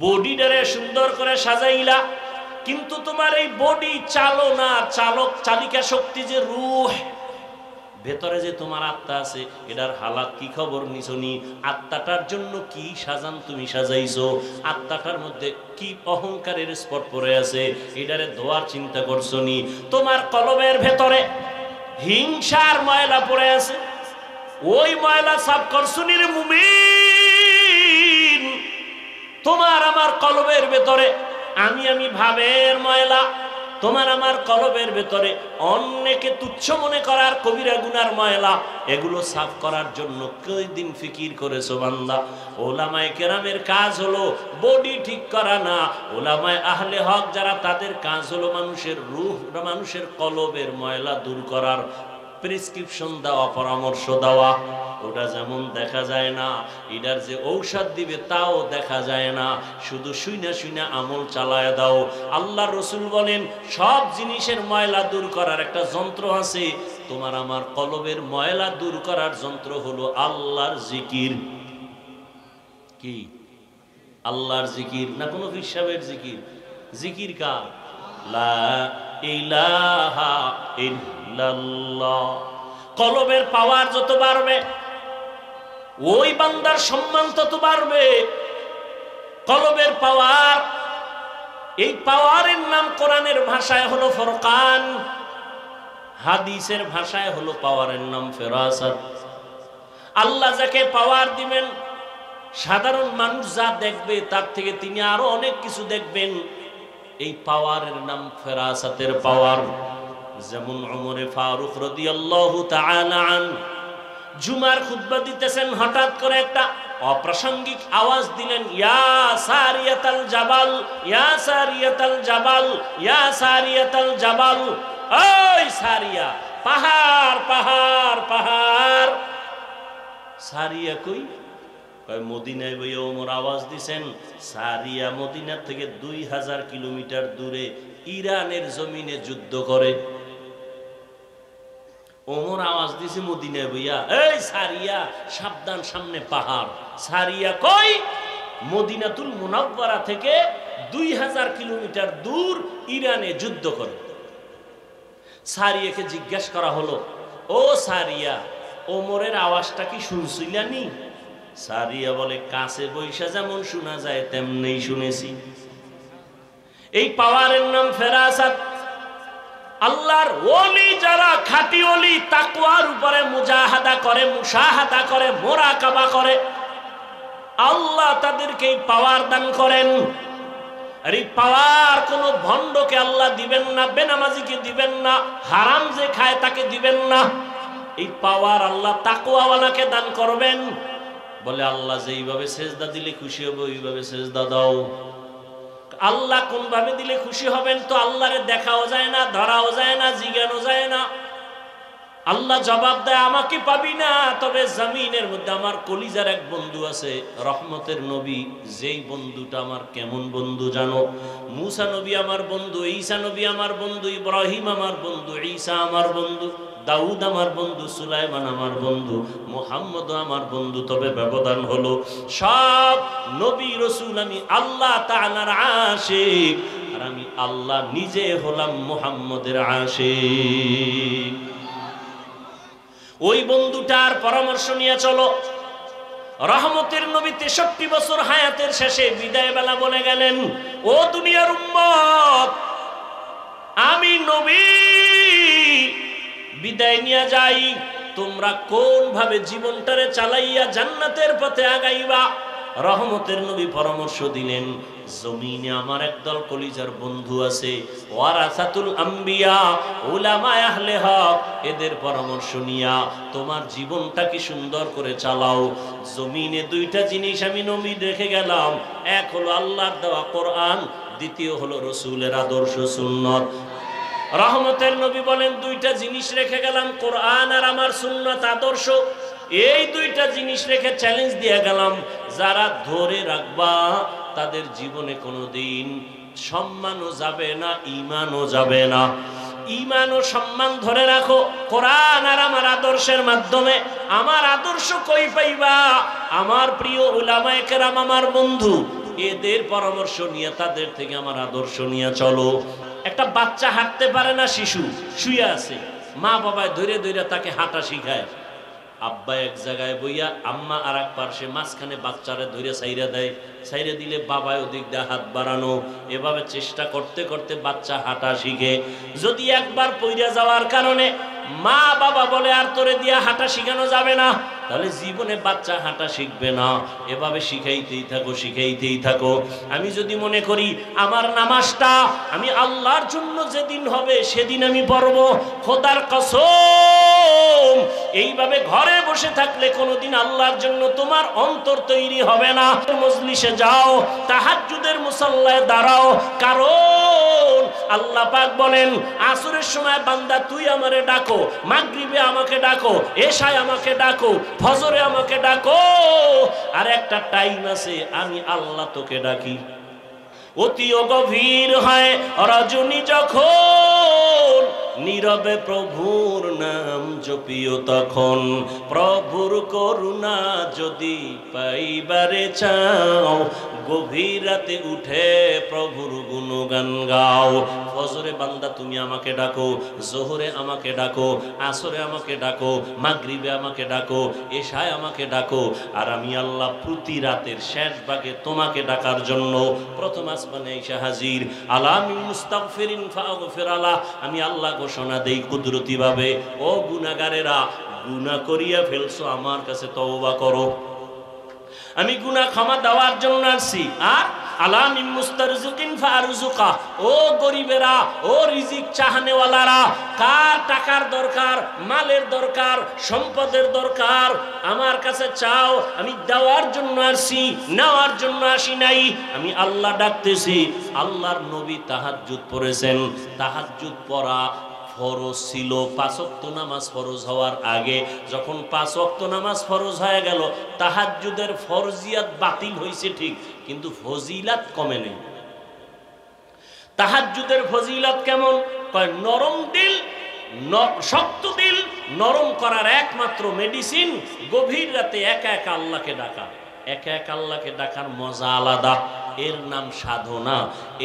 বডিটারে সুন্দর করে সাজাইলা, কিন্তু তোমার এই বডি চালনা, চালিকা শক্তি যে রূহ, ভেতরে যে তোমার আত্মা আছে, এটার হালাত কি খবর নিছনি? আত্মাটার জন্য কি সাজান তুমি সাজাইছো? আত্মাটার মধ্যে কি অহংকারের স্পট পড়ে আছে, এটারে ধোয়ার চিন্তা করছো নি? তোমার কলবের ভেতরে হিংসার ময়লা পড়ে আছে, ওই ময়লা সাফ করছো নি রে মুমিন? তোমার আমার কলবের ভেতরে আমি ভাবের ময়লা, তোমার আমার কলবের ভেতরে অন্যকে তুচ্ছ মনে করার কবিরা গুনার ময়লা, এগুলো সাফ করার জন্য কয়দিন ফিকির করেছো বান্দা? ওলামায়ে কেরামের কাজ হলো বডি ঠিক করা না, ওলামায়ে আহলে হক যারা, তাদের কাজ হলো মানুষের রূহ, মানুষের কলবের ময়লা দূর করার প্রেসক্রিপশন দেওয়া, পরামর্শ দেওয়া। ওটা যেমন দেখা যায় না, এটার যে ঔষধ দিবে তাও দেখা যায় না, শুধু শুইনা শুইনা আমল চালায় দাও। আল্লাহ রসুল বলেন সব জিনিসের ময়লা দূর করার একটা যন্ত্র আছে, তোমার আমার কলবের ময়লা দূর করার যন্ত্র হলো আল্লাহর জিকির। কি? আল্লাহর জিকির না কোনো হিসাবের জিকির? জিকির কার? লা ইলাহা ইল্লাল্লাহ। কলবের পাওয়ার যত বাড়বে, ওই বান্দার সম্মান তত বাড়বে। কলবের পাওয়ার, এই পাওয়ারের নাম কোরআনের ভাষায় হলো ফুরকান, হাদিসের ভাষায় হলো পাওয়ারের নাম ফেরাসাত। আল্লাহ যাকে পাওয়ার দিবেন, সাধারণ মানুষ যা দেখবে তার থেকে তিনি আরো অনেক কিছু দেখবেন। এই পাওয়ারের নাম ফেরাসাতের পাওয়ার। যেমন ওমরে ফারুক রাদিয়াল্লাহু তাআলা আনহু জুমার খুতবা দিতেছেন, হঠাৎ করে একটা অপ্রাসঙ্গিক আওয়াজ দিলেন, ইয়া সারিয়াতাল জাবাল, ইয়া সারিয়াতাল জাবাল, ইয়া সারিয়াতাল জাবাল। ওই সারিয়া, পাহাড় পাহাড় পাহাড়। সারিয়া কই? মদিনায় বইয়া ওমর আওয়াজ দিছেন। সারিয়া মদিনার থেকে 2000 কিলোমিটার দূরে ইরানের জমিনে যুদ্ধ করে। ওমর আওয়াজ দিছে মদিনায় বইয়া, এই সারিয়া সাবধান, সামনে পাহাড়। সারিয়া কই? মদিনাতুল মুনাওয়ারা থেকে 2000 কিলোমিটার দূর ইরানে যুদ্ধ করে। সারিয়াকে জিজ্ঞাসা করা হলো, ও সারিয়া, ওমরের আওয়াজটা কি শুনছিলানি? সারিয়া বলে, কাছে বৈশা যেমন শোনা যায় তেমনি শুনেছি। এই পাওয়ারের নাম ফেরাসাত। আল্লাহর ওলি যারা, খাঁটি ওলি, তাকওয়ার উপরে মুজাহাদা করে, মুশাহাদা করে, মুরাকাবা করে, আল্লাহ তাদেরকে এই পাওয়ার দান করেন। আর এই পাওয়ার কোন ভণ্ডকে আল্লাহ দিবেন না, বেনামাজিকে দিবেন না, হারাম যে খায় তাকে দিবেন না। এই পাওয়ার আল্লাহ তাকওয়াওয়ালাকে দান করবেন। বলে আল্লাহ যেইভাবে সেজদা দিলে খুশি হবে ওইভাবে সেজদা দাও। আল্লাহ কোন ভাবে দিলে খুশি হবেন তো আল্লাহরে দেখাও যায় না, ধরাও যায় না, জিজ্ঞানো যায় না। আল্লাহ জবাব দেয়, আমাকে পাবি না, তবে জমিনের মধ্যে আমার কলিজার এক বন্ধু আছে, রহমতের নবী। যেই বন্ধুটা আমার কেমন বন্ধু জানো? মুসা নবী আমার বন্ধু, ঈসা নবী আমার বন্ধু, ইব্রাহিম আমার বন্ধু, ঈসা আমার বন্ধু, দাউদ আমার বন্ধু, সুলাইমান আমার বন্ধু, মুহাম্মদ আমার বন্ধু। তবে ব্যবধান হলো, সব নবী রাসূল আমি আল্লাহ তাআলার আশিক, আর আমি আল্লাহ নিজে হলাম মুহাম্মদের আশিক। ওই বন্ধুটার পরামর্শ নিয়ে চলো। রহমতের নবী 63 বছর হায়াতের শেষে বিদায় বেলা বলে গেলেন, ও দুনিয়ার উম্মত, আমি নবী বিদায় নিয়ে যাই, তোমরা কোন ভাবে জীবনটারে চালাইয়া জান্নাতের পথে আগাইবা। রহমতের নবী পরামর্শ দিলেন, জমিনে আমার একদল কলিজার বন্ধু আছে, ওয়ারাসাতুল আম্বিয়া, উলামায়ে আহলে হক, এদের পরামর্শ নিয়া তোমার জীবনটাকে সুন্দর করে চালাও। জমিনে দুইটা জিনিস আমি নবী রেখে গেলাম, এক হলো আল্লাহর দেওয়া কোরআন, দ্বিতীয় হলো রাসূলের আদর্শ সুন্নাত। রহমতের নবী বলেন, দুইটা জিনিস রেখে গেলাম, কোরআন আর আমার সুন্নাত আদর্শ। এই দুইটা জিনিস রেখে চ্যালেঞ্জ দিয়ে গেলাম, যারা ধরে রাখবা তাদের জীবনে কোনোদিন সম্মানও যাবে না, ঈমানও যাবে না। ঈমান ও সম্মান ধরে রাখো কোরআন আর আমার আদর্শের মাধ্যমে। আমার আদর্শ কই পাইবা? আমার প্রিয় উলামায়ে কেরাম আমার বন্ধু, এদের পরামর্শ নিয়ে তাদের থেকে আমার আদর্শ নিয়ে চলো। একটা বাচ্চা হাঁটতে পারে না, শিশু শুয়ে আছে, মা বাবায় ধরে ধরে তাকে হাঁটা শিখায়। আব্বা এক জায়গায় বইয়া, আম্মা আর এক পার্শ্বে, মাঝখানে বাচ্চারে ধরে সাইরা দেয়। সাইরে দিলে বাবায় ওদিক দিয়ে হাত বাড়ানো। এভাবে চেষ্টা করতে করতে বাচ্চা হাঁটা শিখে। যদি একবার পইরা যাওয়ার কারণে মা বাবা বলে আর তোরে দিয়া হাঁটা শিখানো যাবে না, তাহলে জীবনে বাচ্চা হাঁটা শিখবে না। এভাবে শিখাইতেই থাকো, শিখাইতেই থাকো। আমি যদি মনে করি আমার নামাজটা আমি আল্লাহর জন্য যেদিন হবে সেদিন আমি পড়বো, খোদার কসম এইভাবে ঘরে বসে থাকলে কোনোদিন আল্লাহর জন্য তোমার অন্তর তৈরি হবে না। মজলিসে যাও, তাহাজ্জুদের মুসাল্লায় দাঁড়াও, কারণ আল্লাহ পাক বলেন আসরের সময় বান্দা তুই আমারে ডাকো, মাগরিবে আমাকে ডাকো, এশায় আমাকে ডাকো, ফজরে আমাকে ডাকো, আর একটা টাইম আছে আমি আল্লাহ তোকে ডাকি। অতিও গভীর হয় রজনী যখন, নীরবে প্রভুর নাম জপিও তখন। প্রভুর করুণা যদি পাইবারে চাও, গভীর রাতে উঠে প্রভুর গুণগান গাও। ফজরে বান্দা তুমি আমাকে ডাকো, জোহরে আমাকে ডাকো, আসরে আমাকে ডাকো, মাগরিবে আমাকে ডাকো, এশায় আমাকে ডাকো, আর আমি আল্লাহ প্রতি রাতের শেষ ভাগে তোমাকে ডাকার জন্য প্রথম আসমানে এসে হাজির। আলামি মুস্তাগফিরিন ফাগফির আলাহ, আমি আল্লাহ ঘোষণা দেই কুদরতি ভাবে, ও গুনাহগারেরা গুনাহ করিয়া ফেলছো, আমার কাছে তওবা করো, আমি গুনাহ ক্ষমা দেওয়ার জন্য আসছি। আর আলামি মুস্তারজিকিন ফারজুকা, ও গরিবেরা, ও রিজিক চাহনেওয়ালারা, কার টাকার দরকার, মালের দরকার, সম্পদের দরকার, আমার কাছে চাও, আমি দেওয়ার জন্য আসছি, নেওয়ার জন্য আসি নাই। আমি আল্লাহ ডাকতেছি। আল্লাহর নবী তাহাজ্জুদ পড়েছেন। তাহাজ্জুদ পড়া ফরজ ছিল 5 ওয়াক্ত নামাজ ফরজ হওয়ার আগে। যখন 5 ওয়াক্ত নামাজ ফরজ হয়ে গেল, তাহাজ্জুদের ফরজিয়াত বাতিল হয়েছে ঠিক, কিন্তু ফজিলাত কমে নেই। তাহাজ্জুদের ফজিলাত কেমন? কয় নরম দিল, শক্ত দিল নরম করার একমাত্র মেডিসিন গভীর রাতে একা একা আল্লাহকে ডাকা। একা একা আল্লাহকে ডাকার মজা আলাদা, এর নাম সাধনা,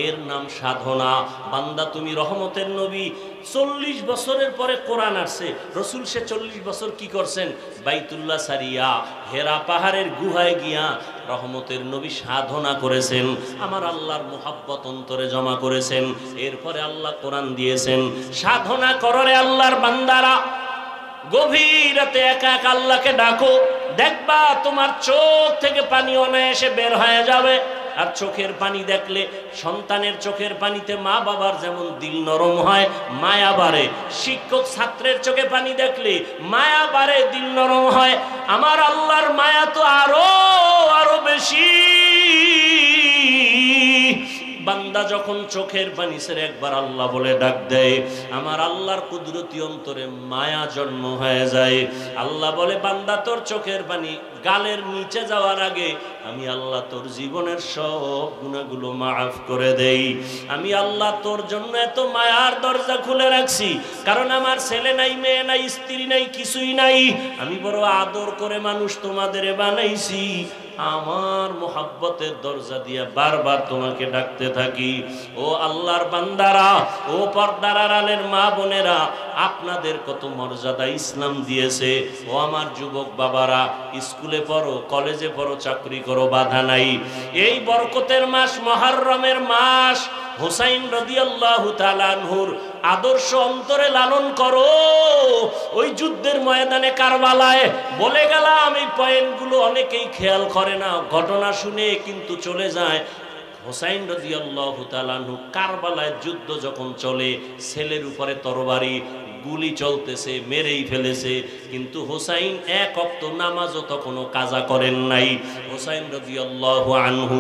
এর নাম সাধনা। বান্দা তুমি রহমতের নবী, 40 বছরের পরে কোরআন আসছে। রসুল সে 40 বছর কি করছেন? বাইতুল্লাহ সারিয়া হেরা পাহাড়ের গুহায় গিয়া রহমতের নবী সাধনা করেছেন, আমার আল্লাহর মুহাব্বত অন্তরে জমা করেছেন। এরপরে আল্লাহ কোরআন দিয়েছেন। সাধনা কররে আল্লাহর বান্দারা, গভীর রাতে একা একা আল্লাহকে ডাকো, দেখবা তোমার চোখ থেকে পানি অনায়াসে বের হয়ে যাবে। আর চোখের পানি দেখলে, সন্তানের চোখের পানিতে মা বাবার যেমন দিল নরম হয়, মায়া বাড়ে। শিক্ষক ছাত্রের চোখে পানি দেখলে মায়া বাড়ে, দিল নরম হয়। আমার আল্লাহর মায়া তো আরো আরো বেশি। বান্দা যখন চোখের পানি ছেড়ে একবার আল্লাহ বলে ডাক দেয়, আমার আল্লাহর কুদরতি অন্তরে মায়া জন্ম হয়ে যায়। আল্লাহ বলে, বান্দা তোর চোখের পানি গালের নিচে যাওয়ার আগে আমি আল্লাহ তোর জীবনের সব গুনাহগুলো মাফ করে দেই। আমি আল্লাহ তোর জন্য এত মায়ার দরজা খুলে রাখছি, কারণ আমার ছেলে নাই, মেয়ে নাই, স্ত্রী নাই, কিছুই নাই। আমি বড় আদর করে মানুষ তোমাদের বানাইছি, আমার মোহাব্বতের দরজা দিয়ে বারবার তোমাকে ডাকতে থাকি। ও আল্লাহর বান্দারা, ও পর্দার আড়ালের মা বোনেরা, আপনাদের কত মর্যাদা ইসলাম দিয়েছে। ও আমার যুবক বাবারা, স্কুলে পড়ো, কলেজে পড়ো, চাকরি করো, বাধা নাই। এই বরকতের মাস, মুহররমের মাস, হুসাইন রাদিয়াল্লাহু তাআলা আনহুর আদর্শ অন্তরে লালন করো। ওই যুদ্ধের ময়দানে কারবালায় বলে গেলাম, এই পয়েন্টগুলো অনেকেই খেয়াল করে না, ঘটনা শুনে কিন্তু চলে যায়। হুসাইন রাদিয়াল্লাহু তাআলা আনহু কারবালায় যুদ্ধ যখন চলে, ছেলের উপরে তরবারি, গুলি চলতেছে, মেরেই ফেলেছে, কিন্তু হুসাইন এক ওয়াক্ত নামাজও তখনও কাজা করেন নাই। হুসাইন রাদিয়াল্লাহু আনহু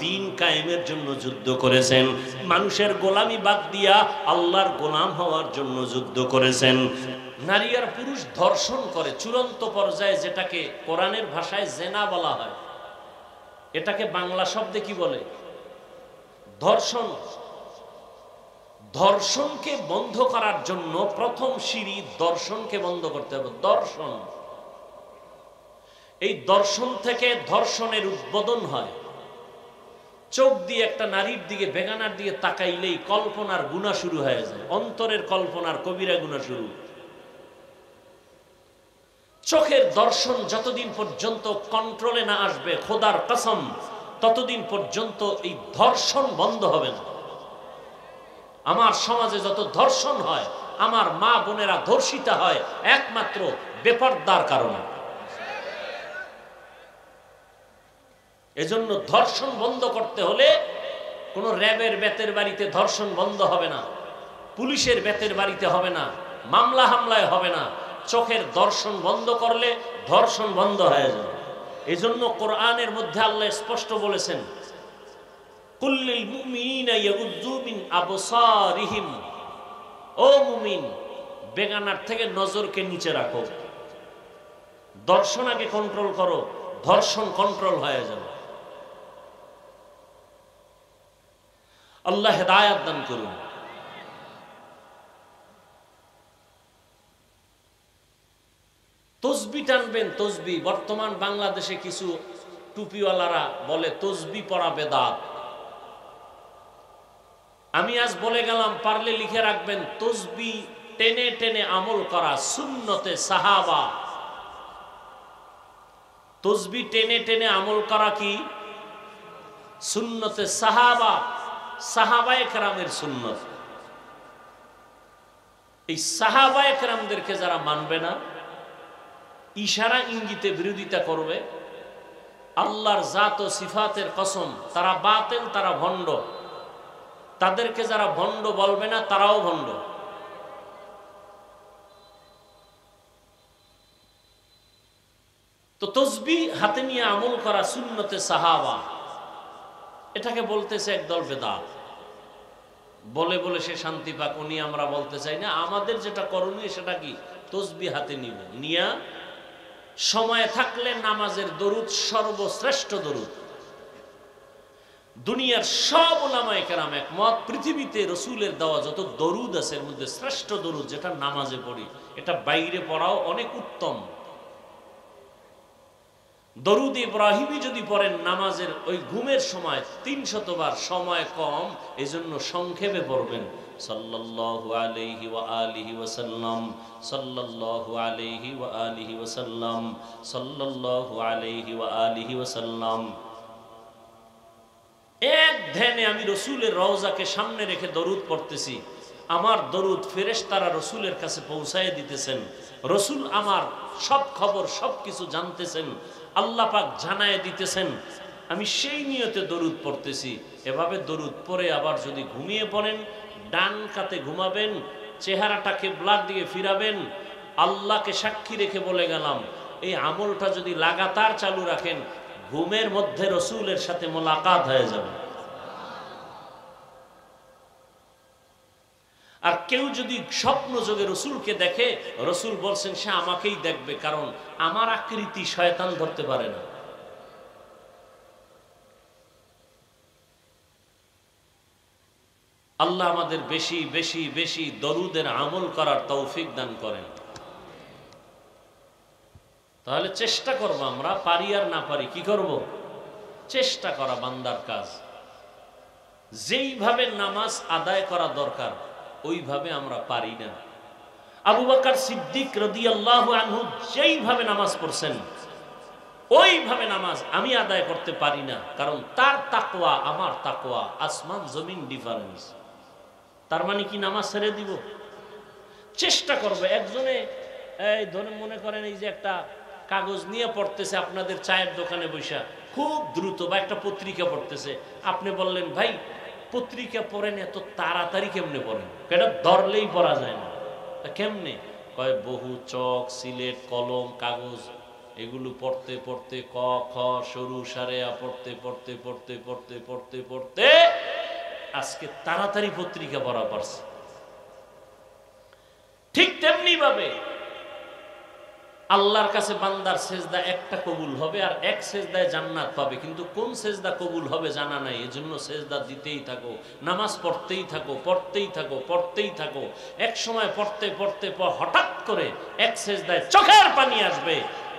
দিন কায়েমের জন্য যুদ্ধ করেছেন, মানুষের গোলামি বাদ দিয়া আল্লাহর গোলাম হওয়ার জন্য যুদ্ধ করেছেন। নারী আর পুরুষ ধর্ষণ করে চূড়ান্ত পর্যায়ে, যেটাকে কোরআনের ভাষায় জেনা বলা হয়, এটাকে বাংলা শব্দে কি বলে? ধর্ষণ। ধর্ষণকে বন্ধ করার জন্য প্রথম সিঁড়ি দর্শনকে বন্ধ করতে হবে। দর্শন, এই দর্শন থেকে ধর্ষণের উদ্বোধন হয়। চোখ দিয়ে একটা নারীর দিকে বেগানার দিকে তাকাইলেই কল্পনার গুনাহ শুরু হয়ে যায়, অন্তরের কল্পনার কবিরা গুনাহ শুরু। চোখের দর্শন যতদিন পর্যন্ত কন্ট্রোলে না আসবে, খোদার কসম, ততদিন পর্যন্ত এই ধর্ষণ বন্ধ হবে না। আমার সমাজে যত ধর্ষণ হয়, আমার মা বোনেরা ধর্ষিতা হয় একমাত্র বেপরদার কারণে। এজন্য ধর্ষণ বন্ধ করতে হলে কোন র্যাবের বেতের বাড়িতে ধর্ষণ বন্ধ হবে না, পুলিশের বেতের বাড়িতে হবে না, মামলা হামলায় হবে না। চোখের দর্শন বন্ধ করলে ধর্ষণ বন্ধ হয়ে যাবে। এজন্য কোরআনের মধ্যে আল্লাহ স্পষ্ট বলেছেন, কুল্লিল মুমিনিনা ইয়াগুয্যু মিন আবসারিহিম, ও মুমিন, বেগানার থেকে নজরকে নিচে রাখো, দর্শন আগে কন্ট্রোল করো, ধর্ষণ কন্ট্রোল হয়ে যাবে। আল্লাহ হেদায়েত দান করুন। তসবি টানবেন, তসবি। বর্তমান বাংলাদেশে কিছু টুপিওয়ালারা বলে তসবি পড়া বেদাত। আমি আজ বলে গেলাম, পারলে লিখে রাখবেন, তসবি টেনে টেনে আমল করা সুন্নতে সাহাবা। তসবি টেনে টেনে আমল করা কি? সুন্নতে সাহাবা, সাহাবায়ে কেরামের সুন্নত। এই সাহাবায়ে কেরামদেরকে যারা মানবে না, ইশারা ইঙ্গিতে বিরোধিতা করবে, আল্লাহর জাত ও সিফাতের কসম, তারা বাতিল, তারা ভণ্ড। তাদেরকে যারা ভণ্ড বলবে না, তারাও ভণ্ড। তো তসবি হাতে নিয়ে আমল করা সুন্নতে সাহাবা, এটাকে বলতেছে একদল বেদাত। বলে বলে সে শান্তি পাক, উনি আমরা বলতে চাই না। আমাদের যেটা করণীয় সেটা কি? তসবি হাতে নিব, নিয়া সময় থাকলে নামাজের দরুদ, সর্বশ্রেষ্ঠ দরুদ। দুনিয়ার সব উলামায়ে কেরাম একমত, পৃথিবীতে রসুলের দেওয়া যত দরুদ আছে এর মধ্যে শ্রেষ্ঠ দরুদ যেটা নামাজে পড়ি, এটা বাইরে পড়াও অনেক উত্তম। দরুদ ইব্রাহিমী যদি পড়েন নামাজের ওই ঘুমের সময় 300 বার, সময় কম, এজন্য সংক্ষেপে পড়বেন। সাল্লাল্লাহু আলাইহি ওয়া আলিহি ওয়াসাল্লাম, সাল্লাল্লাহু আলাইহি ওয়া আলিহি ওয়াসাল্লাম, সাল্লাল্লাহু আলাইহি ওয়া আলিহি ওয়াসাল্লাম। এক ধ্যানে আমি রসুলের রওজাকে সামনে রেখে দরুদ পড়তেছি। আমার দরুদ ফেরেশতারা রসুলের কাছে পৌঁছায় দিতেছেন। রসুল আমার সব খবর, সব কিছু জানতেছেন, আল্লাহ পাক জানায় দিতেছেন। আমি সেই নিয়তে দরুদ পড়তেছি। এভাবে দরুদ পড়ে আবার যদি ঘুমিয়ে পড়েন, ডান কাতে ঘুমাবেন, চেহারাটা কিবলার দিকে ফিরাবেন। আল্লাহকে সাক্ষী রেখে বলে গেলাম, এই আমলটা যদি লাগাতার চালু রাখেন, ঘুমের মধ্যে রসুলের সাথে মোলাকাত হয়ে যাবে। আর কেউ যদি স্বপ্ন যোগে রসুলকে দেখে, রসুল বলছেন সে আমাকেই দেখবে, কারণ আমার আকৃতি শয়তান ধরতে পারে না। আল্লাহ আমাদের বেশি বেশি বেশি দরুদের আমল করার তৌফিক দান করেন। তাহলে চেষ্টা করব, আমরা পারি আর না পারি, কি করব? চেষ্টা করা বান্দার কাজ। যেইভাবে নামাজ আদায় করা দরকার ওইভাবে আমরা পারি না। আবু বকর সিদ্দিক রাদিয়াল্লাহু আনহু যেইভাবে নামাজ পড়ছেন, ওইভাবে নামাজ আমি আদায় করতে পারি না, কারণ তার তাকওয়া আমার তাকওয়া আসমান জমিন ডিফারেন্স। তার মানে কি নামাজ ছেড়ে দিব? চেষ্টা করব। একজনে এই ধরে মনে করেন, এই যে একটা কাগজ নিয়ে পড়তেছে আপনাদের চায়ের দোকানে বসা, খুব দ্রুত, বা একটা পত্রিকা পড়তেছে, আপনি বললেন ভাই পত্রিকা পড়েন, এত তাড়াতাড়ি কেমনে পড়েন? এটা ধরলেই পড়া যায় না। কেমনে? কয় বহু চক, সিলেট, কলম, কাগজ, এগুলো পড়তে পড়তে ক খ সরু সারেয়া পড়তে পড়তে পড়তে পড়তে পড়তে পড়তে আজকে তাড়াতাড়ি পত্রিকা পড়া পারছে। ঠিক তেমনি ভাবে আল্লাহর কাছে বান্দার সেজদা একটা কবুল হবে, আর এক সেজদায় জান্নাত পাবে, কিন্তু কোন সেজদা কবুল হবে জানা নাই। এজন্য সেজদা দিতেই থাকো, নামাজ পড়তেই থাকো, পড়তেই থাকো, পড়তেই থাকো। এক সময় পড়তে পড়তে হঠাৎ করে এক সেজদায় চোখের পানি আসবে,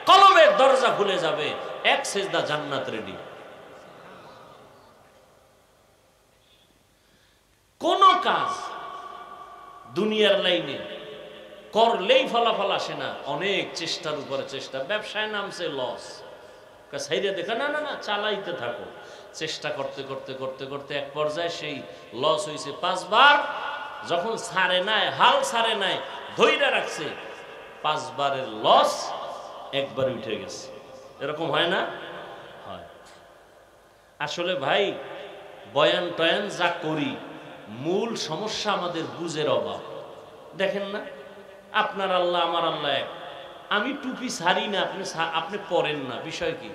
কলমের দরজা খুলে যাবে, এক সেজদা জান্নাত রেডি। কাজ দুনিয়ার লাইনে করলেই ফলাফল আসে না, অনেক চেষ্টার উপরে চেষ্টা। ব্যবসায় নামছে লস, সাইডে দেখা না না না চালাইতে থাকো, চেষ্টা করতে করতে করতে করতে এক পর্যায়ে সেই লস হয়েছে 5 বার। যখন ছাড়ে নাই, হাল ছাড়ে নাই, ধৈর্য রাখছে, 5 বারের লস একবার উঠে গেছে। এরকম হয় না? হয়। আসলে ভাই বয়ান টয়ান যা করি, মূল সমস্যা আমাদের বুঝের অভাব। দেখেন না, আপনার আল্লাহ আমার আল্লাহ এক, আমি টুপি ছাড়ি না, আপনি পরেন না, বিষয় কি?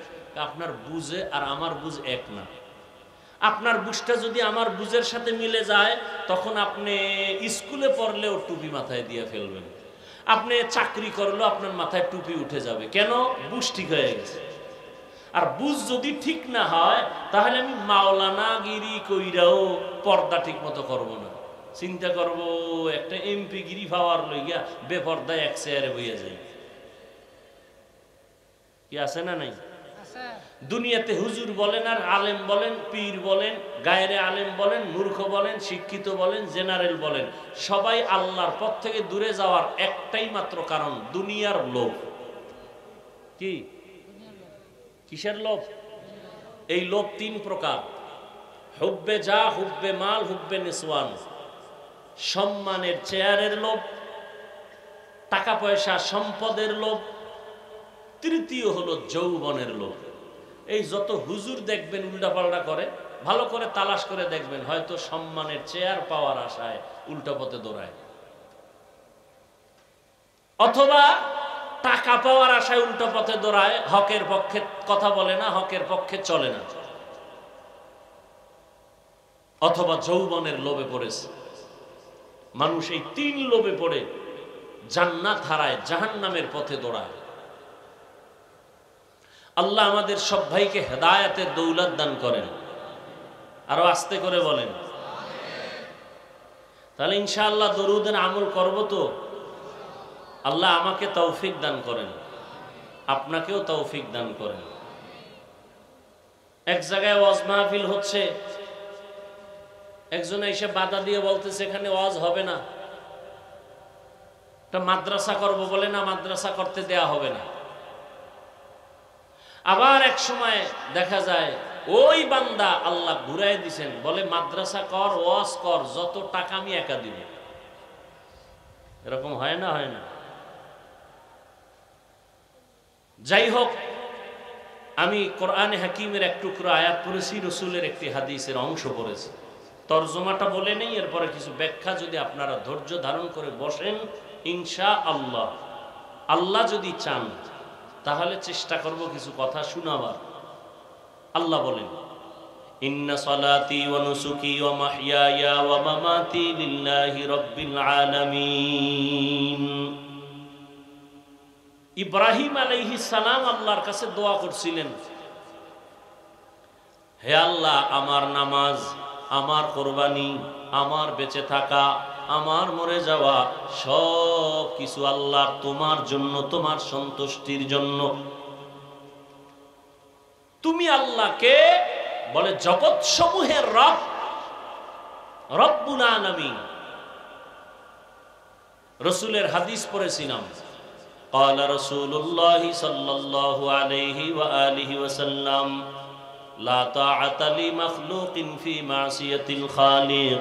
আপনার বুঝে আর আমার বুঝ এক না। আপনার বুঝটা যদি আমার বুঝের সাথে মিলে যায়, তখন আপনি স্কুলে পড়লেও টুপি মাথায় দিয়ে ফেলবেন, আপনি চাকরি করলেও আপনার মাথায় টুপি উঠে যাবে। কেন? বুঝ ঠিক হয়ে গেছে। আর বুঝ যদি ঠিক না হয়, তাহলে আমি মাওলানা গিরি কইরাও পর্দা ঠিক মতো করবো না। চিন্তা করবো একটা এমপি গিরি পাওয়ার লইয়া বেপর্দায় এক চেয়ারে বইয়া যায়। কি আছে না নাই? দুনিয়াতে হুজুর বলেন আর আলেম বলেন, পীর বলেন, গায়রে আলেম বলেন, মূর্খ বলেন, শিক্ষিত বলেন, জেনারেল বলেন, সবাই আল্লাহর পথ থেকে দূরে যাওয়ার একটাই মাত্র কারণ, দুনিয়ার লোভ। কি? কিসের লোভ? এই লোভ 3 প্রকার: হুব্বে যা, হুব্বে মাল, হুব্বে নিসওয়ান। সম্মানের চেয়ারের লোভ, টাকা পয়সা সম্পদের লোভ, তৃতীয় হলো যৌবনের লোভ। এই যত হুজুর দেখবেন উল্টাপাল্টা করে, ভালো করে তালাশ করে দেখবেন, হয়তো সম্মানের চেয়ার পাওয়ার আশায় উল্টা পথে দৌড়ায়, অথবা টাকা পাওয়ার আশায় উল্টা পথে দৌড়ায়, হকের পক্ষে কথা বলে না, হকের পক্ষে চলে না, অথবা যৌবনের লোভে পড়েছে। মানুষ এই 3 লোভে পড়ে জান্নাত হারায়, জাহান্নামের পথে দৌড়ায়। আল্লাহ আমাদের সব ভাইকে হেদায়েতের দৌলত দান করেন। আরো আস্তে করে বলেন। তাহলে ইনশাআল্লাহ দরুদের আমল করব তো। আল্লাহ আমাকে তৌফিক দান করেন, আপনাকেও তৌফিক দান করেন। এক জায়গায় ওয়াজ মাহফিল হচ্ছে, একজন এসে বাধা দিয়ে বলতেছে এখানে ওয়াজ হবে না, একটা মাদ্রাসা করব বলে, না মাদ্রাসা করতে দেয়া হবে না। আবার এক সময় দেখা যায় ওই বান্দা আল্লাহ ঘুরাই দিছেন, বলে মাদ্রাসা কর, ওয়াজ কর, যত টাকা আমি একা দিব। এরকম হয় না? হয় না? যাই হোক, আমি কোরআনে হাকিমের এক টুকরো আয়াত পড়েছি, রসুলের একটি হাদিসের অংশ পড়েছি। তর্জমাটা বলে নেই, এরপরে কিছু ব্যাখ্যা যদি আপনারা ধৈর্য ধারণ করে বসেন, ইনশাআল্লাহ আল্লাহ যদি চান তাহলে চেষ্টা করব কিছু কথা শোনাবার। আল্লাহ বলেন, ইন্না সালাতি ওয়া নুসুকি ওয়া মাহইয়ায়া ওয়া মামাতি লিল্লাহি রাব্বিল আলামিন। ইব্রাহিম আলাইহিস সালাম আল্লাহর কাছে দোয়া করছিলেন, হে আল্লাহ, আমার নামাজ, আমার কোরবানি, আমার বেঁচে থাকা, আমার মরে যাওয়া, সব কিছু আল্লাহ তোমার জন্য, তোমার সন্তুষ্টির জন্য। তুমি আল্লাহকে বলে জগৎ সমূহের রব, রব্বুল আলামিন। রাসূলের হাদিস পড়েছিলাম, قال رسول الله صلى الله عليه وآله وسلم لا طاعة لمخلوق في معصية الخالق।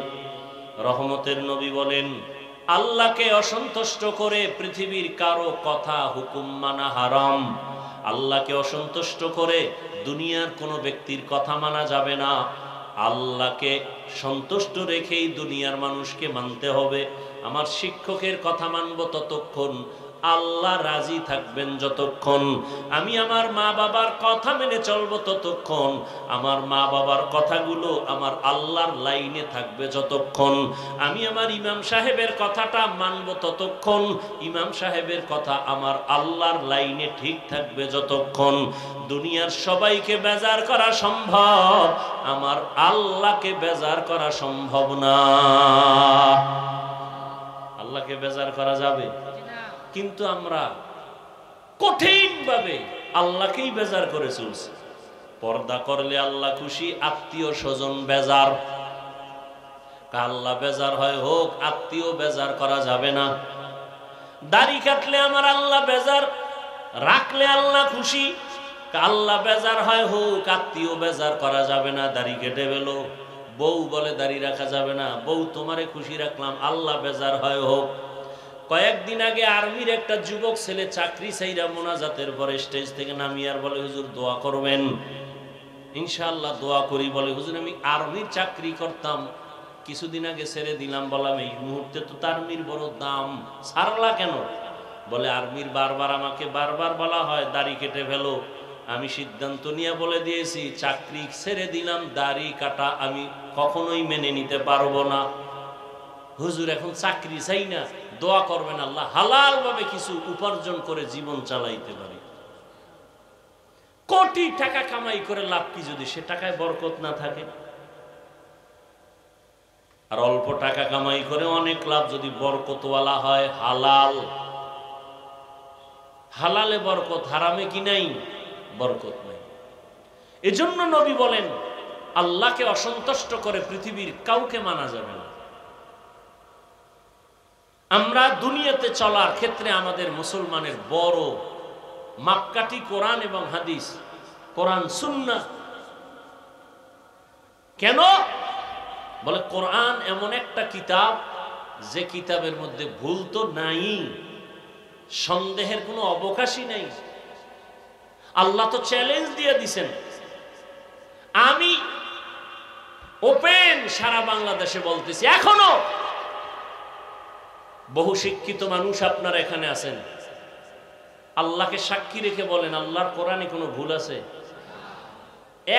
রহমতের নবী বলেন, আল্লাহকে অসন্তুষ্ট করে পৃথিবীর কারো কথা হুকুম মানা হারাম। আল্লাহকে অসন্তুষ্ট করে দুনিয়ার কোনো ব্যক্তির কথা মানা যাবে না। আল্লাহকে সন্তুষ্ট রেখেই দুনিয়ার মানুষকে মানতে হবে। আমার শিক্ষকের কথা মানব ততক্ষণ, আল্লাহ রাজি থাকবেন যতক্ষণ। আমি আমার মা বাবার কথা মেনে চলবো ততক্ষণ, আমার মা বাবার কথাগুলো আমার আল্লাহর লাইনে থাকবে যতক্ষণ। আমি আমার ইমাম সাহেবের কথাটা মানব ততক্ষণ, ইমাম সাহেবের কথা আমার আল্লাহর লাইনে ঠিক থাকবে যতক্ষণ। দুনিয়ার সবাইকে বেজার করা সম্ভব, আমার আল্লাহকে বেজার করা সম্ভব না। আল্লাহকে বেজার করা যাবে? কিন্তু আমরা কঠিনভাবে আল্লাহকেই বেজার করে চলছি। পর্দা করলে আল্লাহ খুশি, আত্মীয় স্বজন বেজার, আল্লাহ বেজার হয় হোক, আত্মীয় বেজার করা যাবে না। দাড়ি কাটলে আমার আল্লাহ বেজার, রাখলে আল্লাহ খুশি। আল্লাহ বেজার হয় হোক, আত্মীয় বেজার করা যাবে না। দাড়ি কেটে ফেলো, বউ বলে দাড়ি রাখা যাবে না, বউ তোমারে খুশি রাখলাম, আল্লাহ বেজার হয় হোক। কয়েকদিন আগে আর্মির একটা যুবক ছেলে চাকরি চাইরা মোনাজাতের পরে স্টেজ থেকে নামিয়ে আর বলে, হুজুর দোয়া করবেন। ইনশাআল্লাহ দোয়া করি। বলে, হুজুর আমি আর্মির চাকরি করতাম, কিছুদিন আগে ছেড়ে দিলাম। বললাম, এই মুহূর্তে তো আর্মির বড় দাম, ছাড়লা কেন? বলে, আর্মির বারবার আমাকে বারবার বলা হয় দাড়ি কেটে ফেলো, আমি সিদ্ধান্ত নিয়ে বলে দিয়েছি চাকরি ছেড়ে দিলাম, দাড়ি কাটা আমি কখনোই মেনে নিতে পারবো না। হুজুর এখন চাকরি চাই না, দোয়া করবেন আল্লাহ হালাল ভাবে কিছু উপার্জন করে জীবন চালাইতে পারি। কোটি টাকা কামাই করে লাভ কি যদি সে টাকায় বরকত না থাকে? আর অল্প টাকা কামাই করে অনেক লাভ যদি বরকতওয়ালা হয়, হালাল, হালালে বরকত, হারামে কি নাই? বরকত নাই। এজন্য নবী বলেন, আল্লাহকে অসন্তুষ্ট করে পৃথিবীর কাউকে মানা যাবে না। আমরা দুনিয়াতে চলার ক্ষেত্রে আমাদের মুসলমানের বড় মাপকাঠি কোরআন এবং হাদিস, কোরআন সুন্নাহ। কেন? বলে, কোরআন এমন একটা কিতাব যে কিতাবের মধ্যে ভুল তো নাই, সন্দেহের কোনো অবকাশই নাই। আল্লাহ তো চ্যালেঞ্জ দিয়ে দিছেন। আমি ওপেন সারা বাংলাদেশে বলতেছি, এখনো বহু শিক্ষিত মানুষ আপনারা এখানে আছেন, আল্লাহকে সাক্ষী রেখে বলেন, আল্লাহর কোরআনে কোনো ভুল আছে?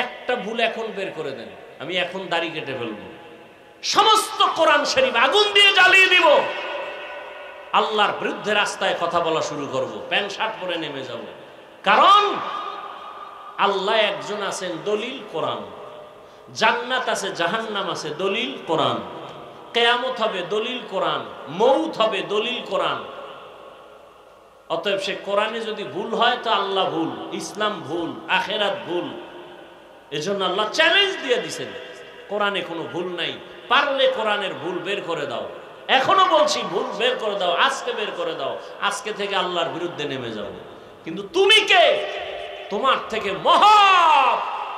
একটা ভুল এখন বের করে দেন, আমি এখন দাড়ি কেটে ফেলবো, সমস্ত কোরআন শরীফ আগুন দিয়ে জ্বালিয়ে দিব, আল্লাহর বিরুদ্ধে রাস্তায় কথা বলা শুরু করব, প্যান্ট শার্ট পরে নেমে যাব। কারণ আল্লাহ একজন আছেন, দলিল কোরআন। জান্নাত আছে, জাহান্নাম আছে, দলিল কোরআন। কিয়ামত হবে, দলিল কোরআন। মউত হবে, দলিল কোরআন। অতএব সে কোরআনে যদি ভুল হয় তো আল্লাহ ভুল, ইসলাম ভুল, আখেরাত ভুল। এজন্য আল্লাহ চ্যালেঞ্জ দিয়ে দিয়েছেন, কোরআনে কোনো ভুল নাই, পারলে কোরআনের ভুল বের করে দাও। এখনো বলছি, ভুল বের করে দাও, আজকে বের করে দাও, আজকে থেকে আল্লাহর বিরুদ্ধে নেমে যাও। কিন্তু তুমি কে? তোমার থেকে মহা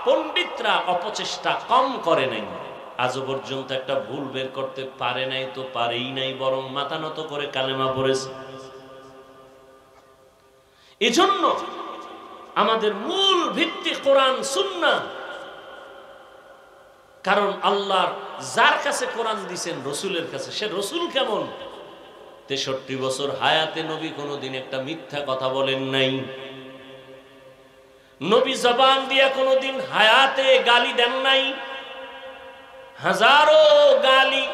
পণ্ডিতরা অপচেষ্টা কম করে নাই, আজও পর্যন্ত একটা ভুল বের করতে পারে নাই, তো পারেই নাই, বরং মাথা নত করে কালেমা পড়েছে। এজন্য আমাদের মূল ভিত্তি কোরআন সুন্নাহ। কারণ আল্লাহর যার কাছে কোরআন দিয়েছেন, রসুলের কাছে, সে রসুল কেমন? 63 বছর হায়াতে নবী কোনোদিন একটা মিথ্যা কথা বলেন নাই। নবী জবান দিয়া কোনোদিন হায়াতে গালি দেন নাই। হাজারো গালি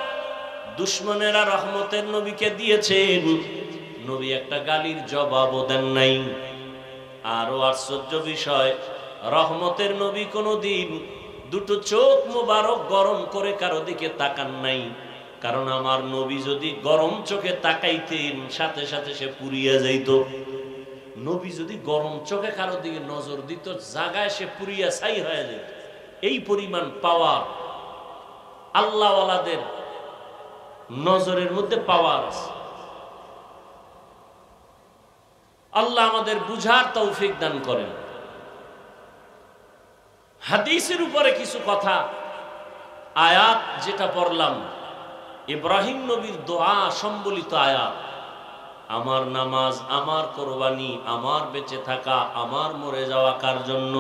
দুশ্মনেরা রহমতের নবীকে দিয়েছেন, নবী একটা গালির জবাবও দেন নাই। আরো আশ্চর্য বিষয়, রহমতের নবী কোনোদিন দুটো চোখ মোবারক গরম করে কারো দিকে তাকান নাই। কারণ আমার নবী যদি গরম চোখে তাকাইতেন, সাথে সাথে সে পুড়িয়া যাইত। নবী যদি গরম চোখে কারো দিকে নজর দিত, জায়গায় সে পুড়িয়া ছাই হয়ে যেত। এই পরিমাণ পাওয়ার আল্লাহওয়ালাদের নজরের মধ্যে পাওয়ার আছে। আল্লাহ আমাদের বুঝার তৌফিক দান করেন। হাদিসের উপরে কিছু কথা, আয়াত যেটা পড়লাম, ইব্রাহিম নবীর দোয়া সম্বলিত আয়াত। আমার নামাজ, আমার কোরবানি, আমার বেঁচে থাকা, আমার মরে যাওয়া কার জন্য?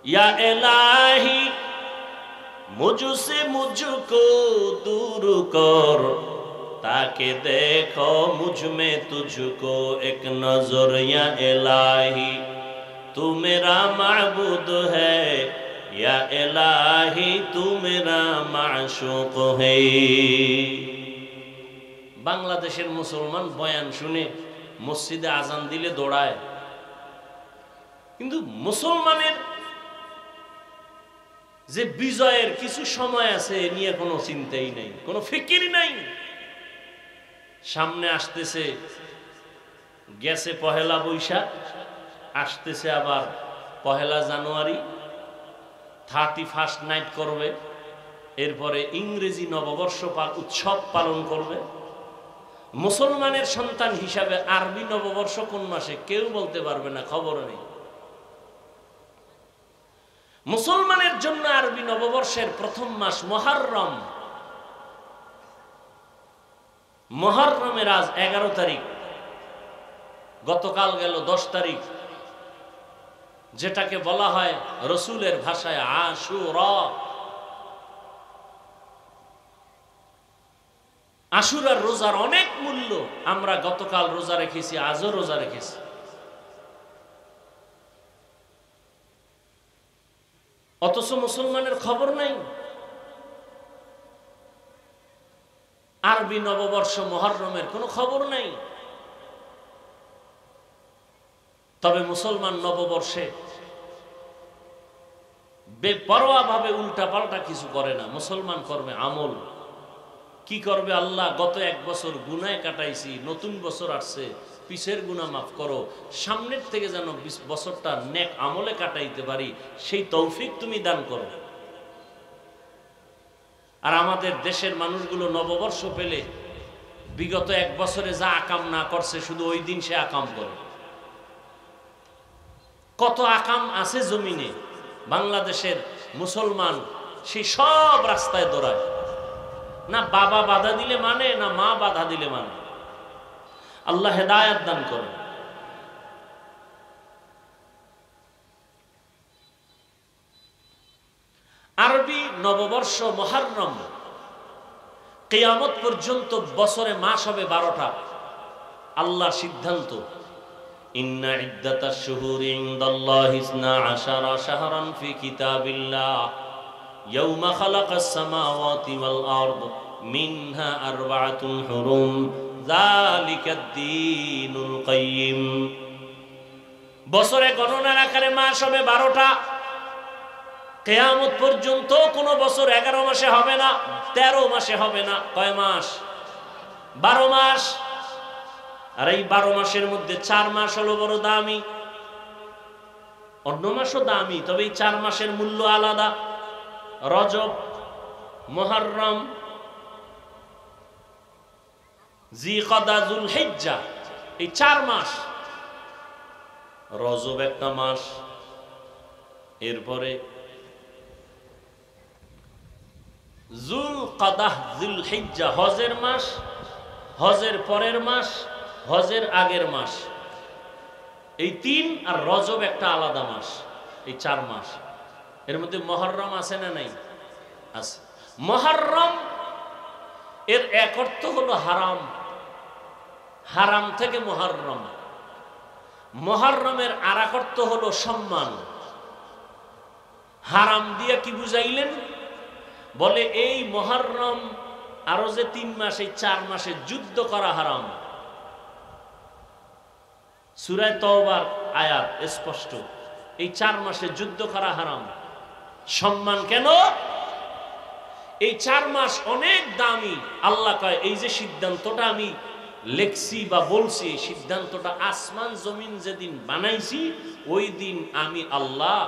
ইয়া ইলাহি মুঝসে মুঝকো দূর কর, তাকে দেখো মুঝ में तुझको एक नजर, या इलाही तू मेरा माबूद है, या इलाही तू मेरा माशूक है। বাংলাদেশের মুসলমান বয়ান শুনে মসজিদে আজান দিলে দৌড়ায়, কিন্তু মুসলমানের যে বিজয়ের কিছু সময় আছে এ নিয়ে কোনো চিন্তাই নাই, কোনো ফিকির নাই। সামনে আসতেছে, গেছে পহেলা বৈশাখ, আসতেছে আবার 1 জানুয়ারি, 31st নাইট করবে, এরপরে ইংরেজি নববর্ষ উৎসব পালন করবে। মুসলমানের সন্তান হিসাবে আরবি নববর্ষ কোন মাসে কেউ বলতে পারবে না, খবর নেই। মুসলমানের জন্য আরবি নববর্ষের প্রথম মাস মুহররম। মুহররমের আজ 11 তারিখ, গতকাল গেল 10 তারিখ, যেটাকে বলা হয় রসুলের ভাষায় আশুরা। আশুরার রোজার অনেক মূল্য। আমরা গতকাল রোজা রেখেছি, আজও রোজা রেখেছি। অথচ মুসলমানের খবর নাই। আরবি নববর্ষ মুহররমের কোনো খবর নাই। তবে মুসলমান নববর্ষে বেপরোয়া ভাবে উল্টা পাল্টা কিছু করে না। মুসলমান করবে আমল। কি করবে? আল্লাহ, গত 1 বছর গুনায় কাটাইছি, নতুন বছর আসছে, পিছের গুনাহ মাফ করো, সামনের থেকে যেন 20 বছরটা নেক আমলে কাটাইতে পারি, সেই তৌফিক তুমি দান করো। আর আমাদের দেশের মানুষগুলো নববর্ষ পেলে বিগত 1 বছরে যা আকাম না করছে, শুধু ওই দিন সে আকাম করে। কত আকাম আছে জমিনে, বাংলাদেশের মুসলমান সেই সব রাস্তায় দৌড়ায়। না বাবা বাধা দিলে মানে, না মা বাধা দিলে মানে। আল্লাহ হেদায়েত দান করে। আরবি নববর্ষ মুহররম কিয়ামত পর্যন্ত বছরে মাস হবে 12টা। আল্লাহর সিদ্ধান্ত, ইন্না ইদ্দাতাশ শুহুরি ইনদাল্লাহি 12 শাহরান ফি কিতাবিল্লাহ ইয়াওমা খালাকাস সামাওয়াতি ওয়াল আরদ মিনহা আরবাআতুন হুরুম যালিকাদ দীনুল কাইয়্যিম। বছরে গণনার আকারে মাস হবে 12টা। কিয়ামত পর্যন্ত কোন বছর 11 মাসে হবে না, 13 মাসে হবে না। কয় মাস? 12 মাস। আর এই 12 মাসের মধ্যে 4 মাস হলো বড় দামি। অন্য মাসও দামি, তবে এই 4 মাসের মূল্য আলাদা। রজব, মুহররম, জিকদা, যুলহিজ্জা, এই 4 মাস। রজব একটা মাস, এরপরে যুলকাদাহ, যুলহিজ্জা হজের মাস, হজের পরের মাস, হজের আগের মাস। এই 3, আর রজব একটা আলাদা মাস। এই 4 মাস। এর মধ্যে মুহররম আছে না নাই? আছে। মুহররম এর এক অর্থ হলো হারাম। হারাম থেকে মুহররম। মুহররমের আর এক অর্থ হলো সম্মান। হারাম দিয়ে কি বুঝাইলেন? বলে এই মুহররম আরো যে 3 মাস, এই 4 মাসে যুদ্ধ করা হারাম। সূরা তাওবার আয়াত স্পষ্ট, এই 4 মাসে যুদ্ধ করা হারাম। সম্মান কেন? এই 4 মাস অনেক দামি। আল্লাহ কয়, এই যে সিদ্ধান্তটা আমি লেখছি বা বলছি, সিদ্ধান্তটা আসমান জমিন যেদিন বানাইছি, ওই দিন আমি আল্লাহ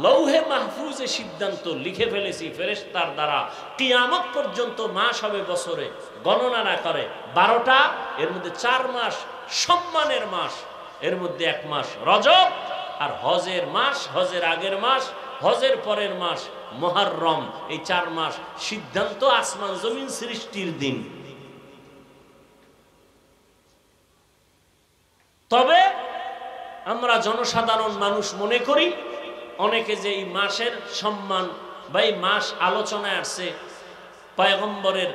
লৌহে মাহফুজে সিদ্ধান্ত লিখে ফেলেছি ফেরেশতার দ্বারা। কিয়ামত পর্যন্ত মাস হবে বছরে, গণনা না করে 12টা। এর মধ্যে 4 মাস সম্মানের মাস, এর মধ্যে 1 মাস রজব, আর হজের মাস, হজের আগের মাস, হজের পরের মাস মুহররম। এই 4 মাস সিদ্ধান্ত আসমান জমিন সৃষ্টির দিন। তবে আমরা জনসাধারণ মানুষ মনে করি, অনেকে যে এই মাসের সম্মান বা এই মাস আলোচনায় আসছে, পয়গম্বরের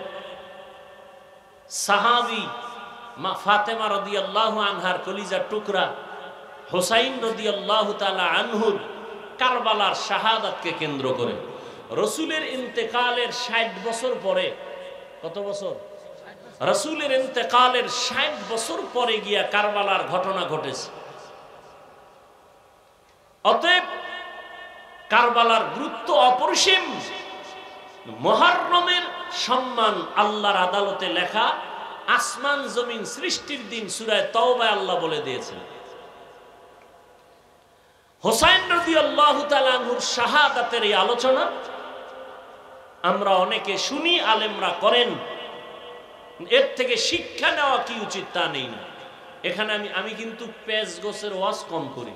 সাহাবী মা ফাতেমা রাদিয়াল্লাহু আনহার কলিজার টুকরা হুসাইন রাদিয়াল্লাহু তাআলা আনহুর কারবালার শাহাদাতকে কেন্দ্র করে রসুলের ইন্তেকালের 60 বছর পরে, কত বছর? রসুলের ইন্তেকালের 60 বছর পরে গিয়া কারবালার ঘটনা ঘটেছে। অতএব কারবালার গুরুত্ব অপরিসীম। মুহররমের সম্মান আল্লাহর আদালতে লেখা, আসমান জমিন সৃষ্টির দিন সূরা তাওবায় আল্লাহ বলে দিয়েছেন। হুসাইন রাদিয়াল্লাহু তাআলা আনহুর শাহাদাতের এই আলোচনা আমরা অনেকে শুনি আলেমরা করেন, এর থেকে শিক্ষা নেওয়া কি উচিত তা নেই না। এখানে আমি কিন্তু পেঁয়াজ গোছের ওয়াজ কম করি,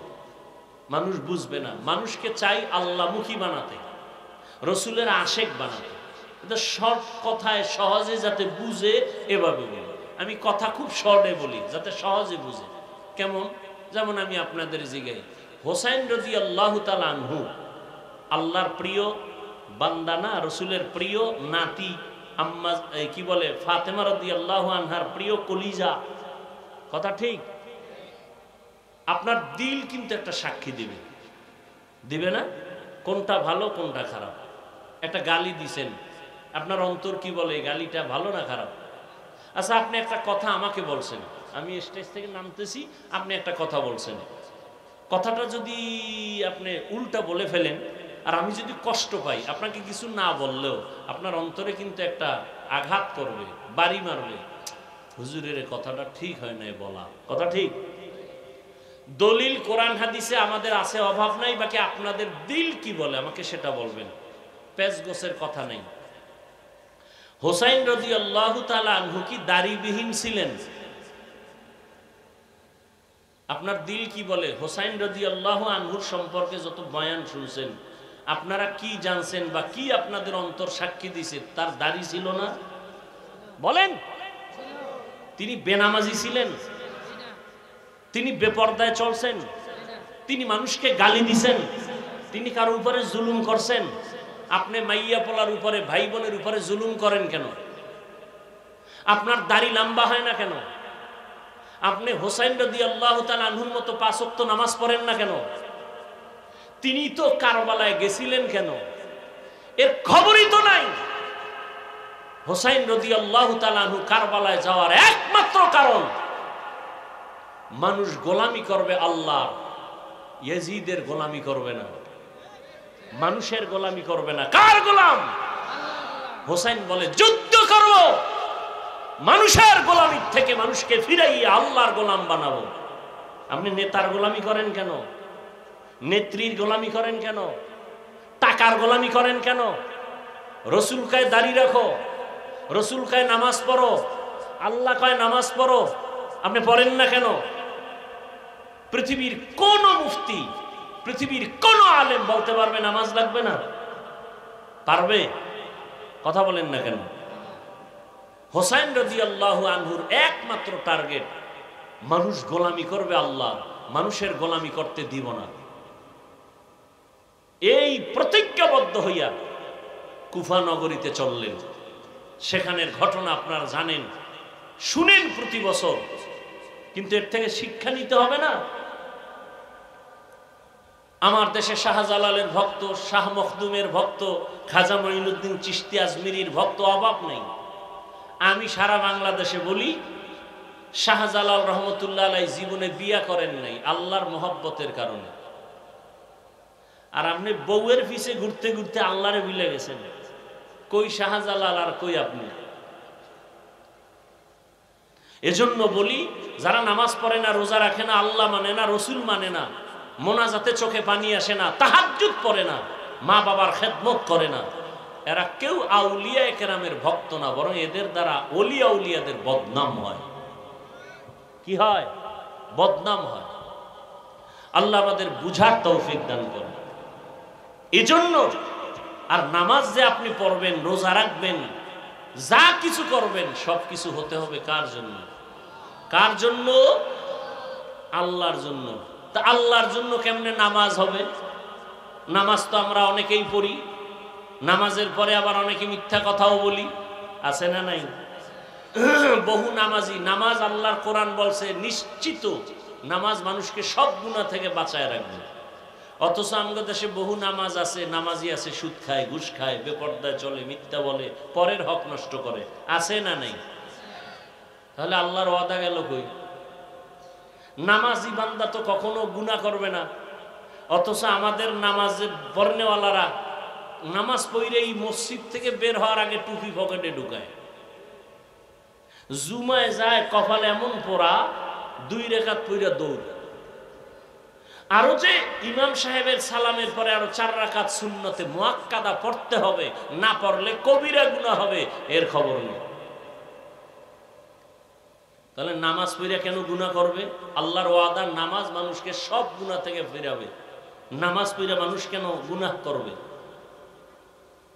মানুষ বুঝবে না। মানুষকে চাই আল্লাহমুখী বানাতে, রসুলের আশেক বানাতে। এটা শর্ট কথায় সহজে যাতে বুঝে এভাবে বলি। আমি কথা খুব শর্টে বলি যাতে সহজে বুঝে। কেমন? যেমন আমি আপনাদের জিগাই, হোসাইন রাদিয়াল্লাহু তাআলা আনহু আল্লাহর প্রিয় বান্দা না, রসুলের প্রিয় নাতি, আম্মা কি বলে ফাতেমা রাদিয়াল্লাহু আনহার প্রিয় কলিজা। কথা ঠিক? আপনার দিল কিন্তু একটা সাক্ষী দিবে, দিবে না? কোনটা ভালো কোনটা খারাপ। একটা গালি দিছেন, আপনার অন্তর কি বলে গালিটা ভালো না খারাপ? আচ্ছা, আপনি একটা কথা আমাকে বলছেন, আমি স্টেজ থেকে নামতেছি, আপনি একটা কথা বলছেন, কথাটা যদি আপনি উল্টা বলে ফেলেন আর আমি যদি কষ্ট পাই, আপনাকে কিছু না বললেও আপনার অন্তরে কিন্তু একটা আঘাত করবে, বাড়ি মারবে, হুজুরের কথাটা ঠিক হয় নাই বলা। কথা ঠিক? দলিল কোরআন হাদিসে আমাদের আছে, অভাব নাই, বাকি আপনাদের দিল কি বলে আমাকে সেটা বলবেন। পেঁচ গোছের কথা নেই। হোসাইন রাদিয়াল্লাহু তাআলা আনহু কি দাড়িবিহীন ছিলেন? আপনার দিল কি বলে? হোসাইন রাদিয়াল্লাহু আনহুর সম্পর্কে যত বয়ান শুনছেন, আপনারা কি জানছেন বা কি আপনাদের অন্তর সাক্ষী দিছে? তার দাড়ি ছিল না? বলেন। তিনি বেনামাজি ছিলেন? তিনি বেপরদায় চলছেন? তিনি মানুষকে গালি দিছেন? তিনি কারোর উপরে জুলুম করছেন? আপনি মাইয়া পোলার উপরে, ভাই বোনের উপরে জুলুম করেন কেন? আপনার দাড়ি লম্বা হয় না কেন? আপনি হোসাইন রাদিয়াল্লাহু তাআলা আনহুর মতো 5 ওয়াক্ত নামাজ পড়েন না কেন? তিনি তো কারবালায় গেছিলেন কেন? এর খবরই তো নাই। হোসাইন রাদিয়াল্লাহু তাআলা আনহু কারবালায় যাওয়ার একমাত্র কারণ, মানুষ গোলামি করবে আল্লাহর, ইয়াজিদের গোলামি করবে না, মানুষের গোলামি করবে না। কার গোলাম? হোসাইন বলে যুদ্ধ করব, মানুষের গোলামির থেকে মানুষকে ফিরাইয়া আল্লাহর গোলাম বানাবো। আপনি নেতার গোলামি করেন কেন? নেত্রীর গোলামি করেন কেন? টাকার গোলামি করেন কেন? রসুল কয় দাড়ি রাখো, রসুল কয় নামাজ পড়ো, আল্লাহ কয় নামাজ পড়ো, আপনি পড়েন না কেন? পৃথিবীর কোন মুফতি, পৃথিবীর কোন আলেম বলতে পারবে নামাজ লাগবে না? পারবে? কথা বলেন না কেন? হোসাইন রাদিয়াল্লাহু আনহুর একমাত্র টার্গেট, মানুষ গোলামি করবে আল্লাহ, মানুষের গোলামি করতে দিব না। এই প্রতিজ্ঞাবদ্ধ হইয়া কুফা নগরীতে চললেন। সেখানের ঘটনা আপনারা জানেন, শুনেন প্রতি বছর, কিন্তু এর থেকে শিক্ষা নিতে হবে না? আমার দেশে শাহজালালের ভক্ত, শাহ মখদুমের ভক্ত, খাজা মঈনুদ্দিন চিশতি আজমিরির ভক্ত অভাব নেই। আমি সারা বাংলাদেশে বলি, শাহজালাল রহমতুল্লাহ আলাইহি জীবনে বিয়া করেন নাই আল্লাহর মহব্বতের কারণে। আর আপনি বউয়ের পিছে ঘুরতে ঘুরতে আল্লাহরে ভুলে গেছেন। কই শাহজালাল আর কই আপনি? এজন্য বলি, যারা নামাজ পড়ে না, রোজা রাখে না, আল্লাহ মানে না, রসুল মানে না, মোনাজাতে চোখে পানি আসে না, তাহাজ্জুদ পড়ে না, মা বাবার খেদমত করে না, এরা কেউ আউলিয়া কেরামের ভক্ত না, বরং এদের দ্বারা ওলিয়া উলিয়াদের বদনাম হয়। কি হয়? বদনাম হয়। আল্লাহ আমাদের বুঝার তৌফিক দান করেন। এজন্য আর নামাজ যে আপনি পড়বেন, রোজা রাখবেন, যা কিছু করবেন, সবকিছু হতে হবে কার জন্য? কার জন্য? আল্লাহর জন্য। তা আল্লাহর জন্য কেমনে নামাজ হবে? নামাজ তো আমরা অনেকেই পড়ি, নামাজের পরে আবার অনেকে মিথ্যা কথাও বলি, আছে না নাই? বহু নামাজি, নামাজ আল্লাহর কোরআন বলছে নিশ্চিত নামাজ মানুষকে সব গুনাহ থেকে বাঁচায় রাখবে। অথচ আমাদের দেশে বহু নামাজ আছে, নামাজি আছে সুদ খায়, ঘুষ খায়, বেপরদায় চলে, মিথ্যা বলে, পরের হক নষ্ট করে, আছে না নাই? তাহলে আল্লাহর ওয়াদা গেল কই? নামাজি বান্দা তো কখনো গুনাহ করবে না, অথচ আমাদের নামাজের পড়নেওয়ালারা নামাজ পড়ে এই মসজিদ থেকে বের হওয়ার আগে টুপি পকেটে ঢুকায়, জুমায় যায় কপালে এমন পোড়া, 2 রাকাত পড়া দৌড়। আরো যে ইমাম সাহেবের সালামের পরে আরো 4 রাকাত সুন্নতে মুআক্কাদা পড়তে হবে, না পড়লে কবিরা গুনাহ হবে, এর খবর নেই। তাহলে নামাজ পড়ে কেন গুনাহ করবে? আল্লাহর ওয়াদা নামাজ মানুষকে সব গুনাহ থেকে ফেরাবে। নামাজ পড়ে মানুষ কেন গুনাহ করবে?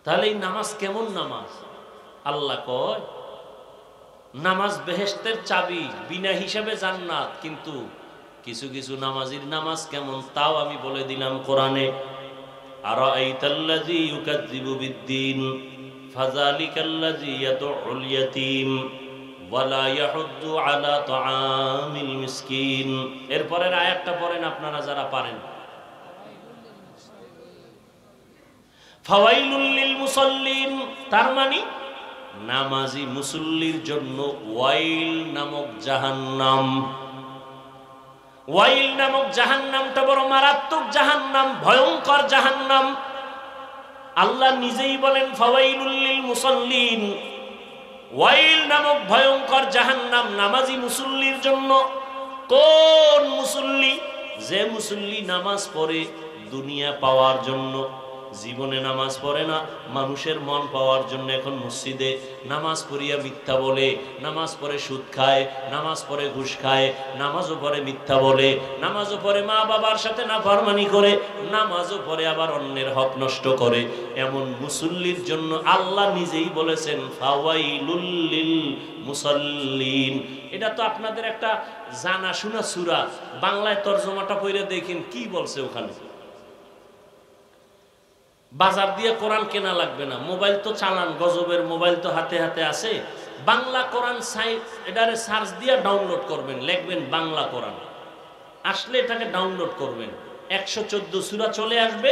তাহলে এই নামাজ কেমন নামাজ? আল্লাহ কয় নামাজ বেহেশতের চাবি, বিনা হিসাবে জান্নাত। কিন্তু কিছু কিছু নামাজির নামাজ কেমন তাও আমি বলে দিলাম কোরআনে। আরাআইতাল্লাযী ইউকাযযিবু বিদ্দীন ফাযালিকাল্লাযী ইয়াদউল ইয়াতীম ওয়ালা ইয়াহুদ্দু আলা তাআমিল মিসকিন। এরপরের আয়াতটা পড়েন আপনারা যারা পারেন। ফাওয়াইলুল লিল মুসাল্লিন, তার মানে নামাজি মুসল্লির জন্য ওয়াইল নামক জাহান্নাম। ওয়াইল নামক জাহান্নামটা বড় মারাত্মক জাহান্নাম, ভয়ঙ্কর জাহান্নাম। আল্লাহ নিজেই বলেন ফাওয়াইলুল লিল মুসাল্লিন, ওয়াইল নামক ভয়ঙ্কর জাহান্নাম নামাজি মুসল্লির জন্য। কোন মুসল্লি? যে মুসল্লি নামাজ পড়ে দুনিয়া পাওয়ার জন্য, জীবনে নামাজ পড়ে না, মানুষের মন পাওয়ার জন্য এখন মসজিদে নামাজ পড়িয়া মিথ্যা বলে, নামাজ পড়ে সুদ খায়, নামাজ পড়ে ঘুষ খায়, নামাজও পড়ে মিথ্যা বলে, নামাজও পড়ে মা বাবার সাথে নাফরমানি করে, নামাজও পড়ে আবার অন্যের হক নষ্ট করে। এমন মুসল্লির জন্য আল্লাহ নিজেই বলেছেন ফাওয়াইলুল লিল মুসাল্লিন। এটা তো আপনাদের একটা জানা শোনা সূরা, বাংলায় তরজমাটা পড়ে দেখেন কি বলছে ওখানে। বাজার দিয়ে কোরআন কেনা লাগবে না, মোবাইল তো চালান, গজবের মোবাইল তো হাতে হাতে আছে। বাংলা কোরআন এটারে সার্চ দিয়ে ডাউনলোড করবেন, লিখবেন বাংলা কোরআন, আসলে এটাকে ডাউনলোড করবেন। 114 সূরা চলে আসবে।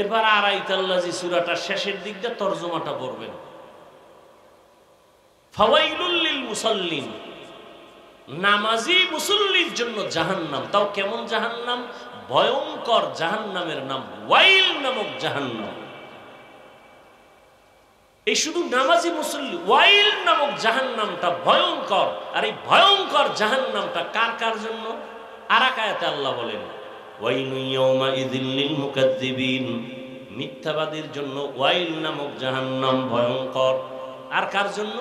এরপর আরাইতাল্লাযী সূরাটা শেষের দিক দিয়ে তরজমাটা পড়বেন। ফাওয়াইলুল লিল মুসাল্লিন, নামাজি মুসল্লির জন্য জাহান্নাম। তাও কেমন জাহান্নাম? ভয়ঙ্কর জাহান্নামের নাম ওয়াইল নামক জাহান্নাম। এই শুধু নামাজি মুসল্লি, ওয়াইল নামক জাহান্নামটা ভয়ঙ্কর। আর এই ভয়ঙ্কর জাহান্নামটা কার কার জন্য? আরেক আয়াতে আল্লাহ বলেন ওয়াইলু ইয়াউমা ইযিল লিল মুকাজ্জিবিন, মিথ্যাবাদীর জন্য ওয়াইল নামক জাহান্নাম ভয়ঙ্কর। আর কার জন্য?